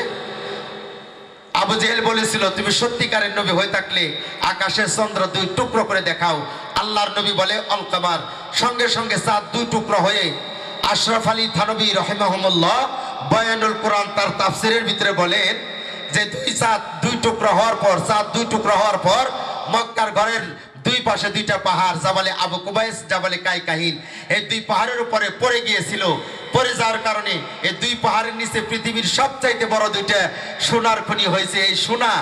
আবু জেহেল বলেছিল, তুমি সত্যিকারের নবী হয়ে থাকলে আকাশের চন্দ্র 2 টুকরো করে দেখাও। আল্লাহর নবী বলে অল কামার। সঙ্গে সঙ্গে চাঁদ 2 টুকরো হয়ে আশরাফ আলী থানবী রহিমাহুল্লাহ বয়ানুল কোরআন তার তাফসিরের ভিতরে বলেন যে চাঁদ 2 টুকরো হওয়ার পর মক্কার ঘরের দুই পাশে দুইটা পাহাড়, জাবালে আবু কুবাইস, জাবালে কাইকাহিন। এই দুই পাহাড়ের উপরে পড়ে গিয়েছিল। পড়ে যাওয়ার কারণে এই দুই পাহাড়ের নিচে পৃথিবীর সবচাইতে বড় দুইটা সোনার খনি হয়েছে। এই সোনা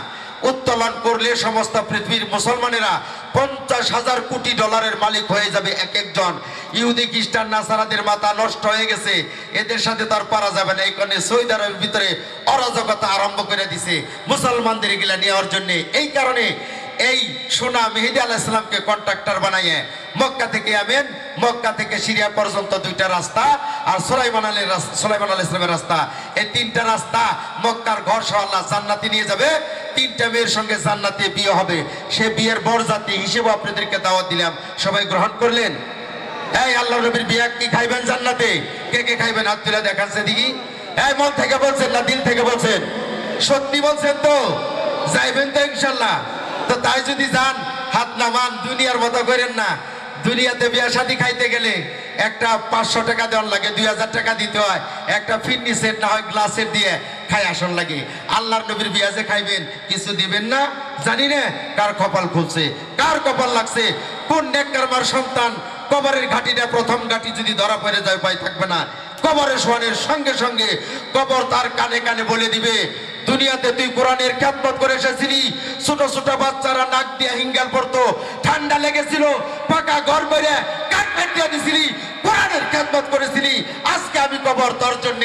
উত্তোলন করলে সমস্ত পৃথিবীর মুসলমানেরা 50,000 কোটি ডলারের মালিক হয়ে যাবে এক একজন। ইহুদি খ্রিস্টান নাসারাদের মাথা নষ্ট হয়ে গেছে, এদের সাথে তো আর পারা যাবে না। এই কারণে সৌদি আরবের ভিতরে অরাজকতা আরম্ভ করে দিছে মুসলমানদের এগুলা নেওয়ার জন্য। এই কারণে এই সোনা মেহেদী আলাইহিস সালামকে কন্ট্রাক্টর বানাইয়ে মক্কা থেকে আমেন, মক্কা থেকে সিরিয়া পর্যন্ত দুইটা রাস্তা, আর সুলাইমান আলাইহিস সালামের রাস্তা, এই তিনটা রাস্তা মক্কার ঘর সহ আল্লাহ জান্নাতে নিয়ে যাবে। তিনটা মেয়ের সঙ্গে জান্নাতে বিয়ে হবে। সে বিয়ের বরযাত্রী হিসেবে আপনাদেরকে দাওয়াত দিলাম, সবাই গ্রহণ করলেন? এই আল্লাহ নবীর বিয়ে কি খাইবেন জান্নাতে? কে কে খাইবেন হাত তুলে দেখাচ্ছে দেখি। এই মন থেকে বলছেন না দিল থেকে বলছেন? সত্যি বলছেন তো? যাইবেন তো ইনশাল্লাহ? তো তাই যদি যান হাত নামান, দুনিয়ার মতো করেন না। দুনিয়াতে বিয়ে শাদী খাইতে গেলে একটা 500 টাকা দেওয়ার লাগে, 2000 টাকা দিতে হয়। একটা ফিটনি সেট না হয় গ্লাসের দিয়ে খাই আসন লাগে। আল্লাহর নবীর বিয়া যে খাইবেন, কিছু দিবেন না? জানি না কার কপাল খুলছে, কার কপাল লাগছে, কোন নেককারমার সন্তান কবরের ঘাটিটা প্রথম ঘাটি যদি ধরা পড়ে যায় উপায় থাকবে না। কবরে শোয়ানোর সঙ্গে সঙ্গে কবর তার কানে কানে বলে দিবে, দুনিয়াতে তুই কোরআনের খ্যাতমত করে এসেছিলি, ছোট ছোট বাচ্চারা নাক দিয়ে হিঙ্গাল পড়তো, ঠান্ডা লেগেছিল, পাকা ঘর বেড়ে কার্পেট দিয়ে দিছিলি, কোরআনের খ্যাতমত করেছিলি। আজকে আমি কবর তোর জন্য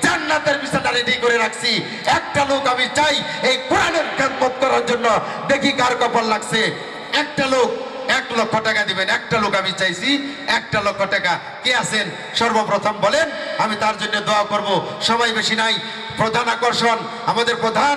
জান্নাতের বিছানা রেডি করে রাখছি। একটা লোক আমি চাই এই কোরআনের খ্যাতমত করার জন্য, দেখি কার কপাল লাগছে। একটা লোক 1 লক্ষ টাকা দিবেন। একটা লোক আমি চাইছি 1 লক্ষ টাকা। কে আছেন সর্বপ্রথম বলেন, আমি তার জন্য দোয়া করব। সময় বেশি নাই। প্রধান আকর্ষণ আমাদের প্রধান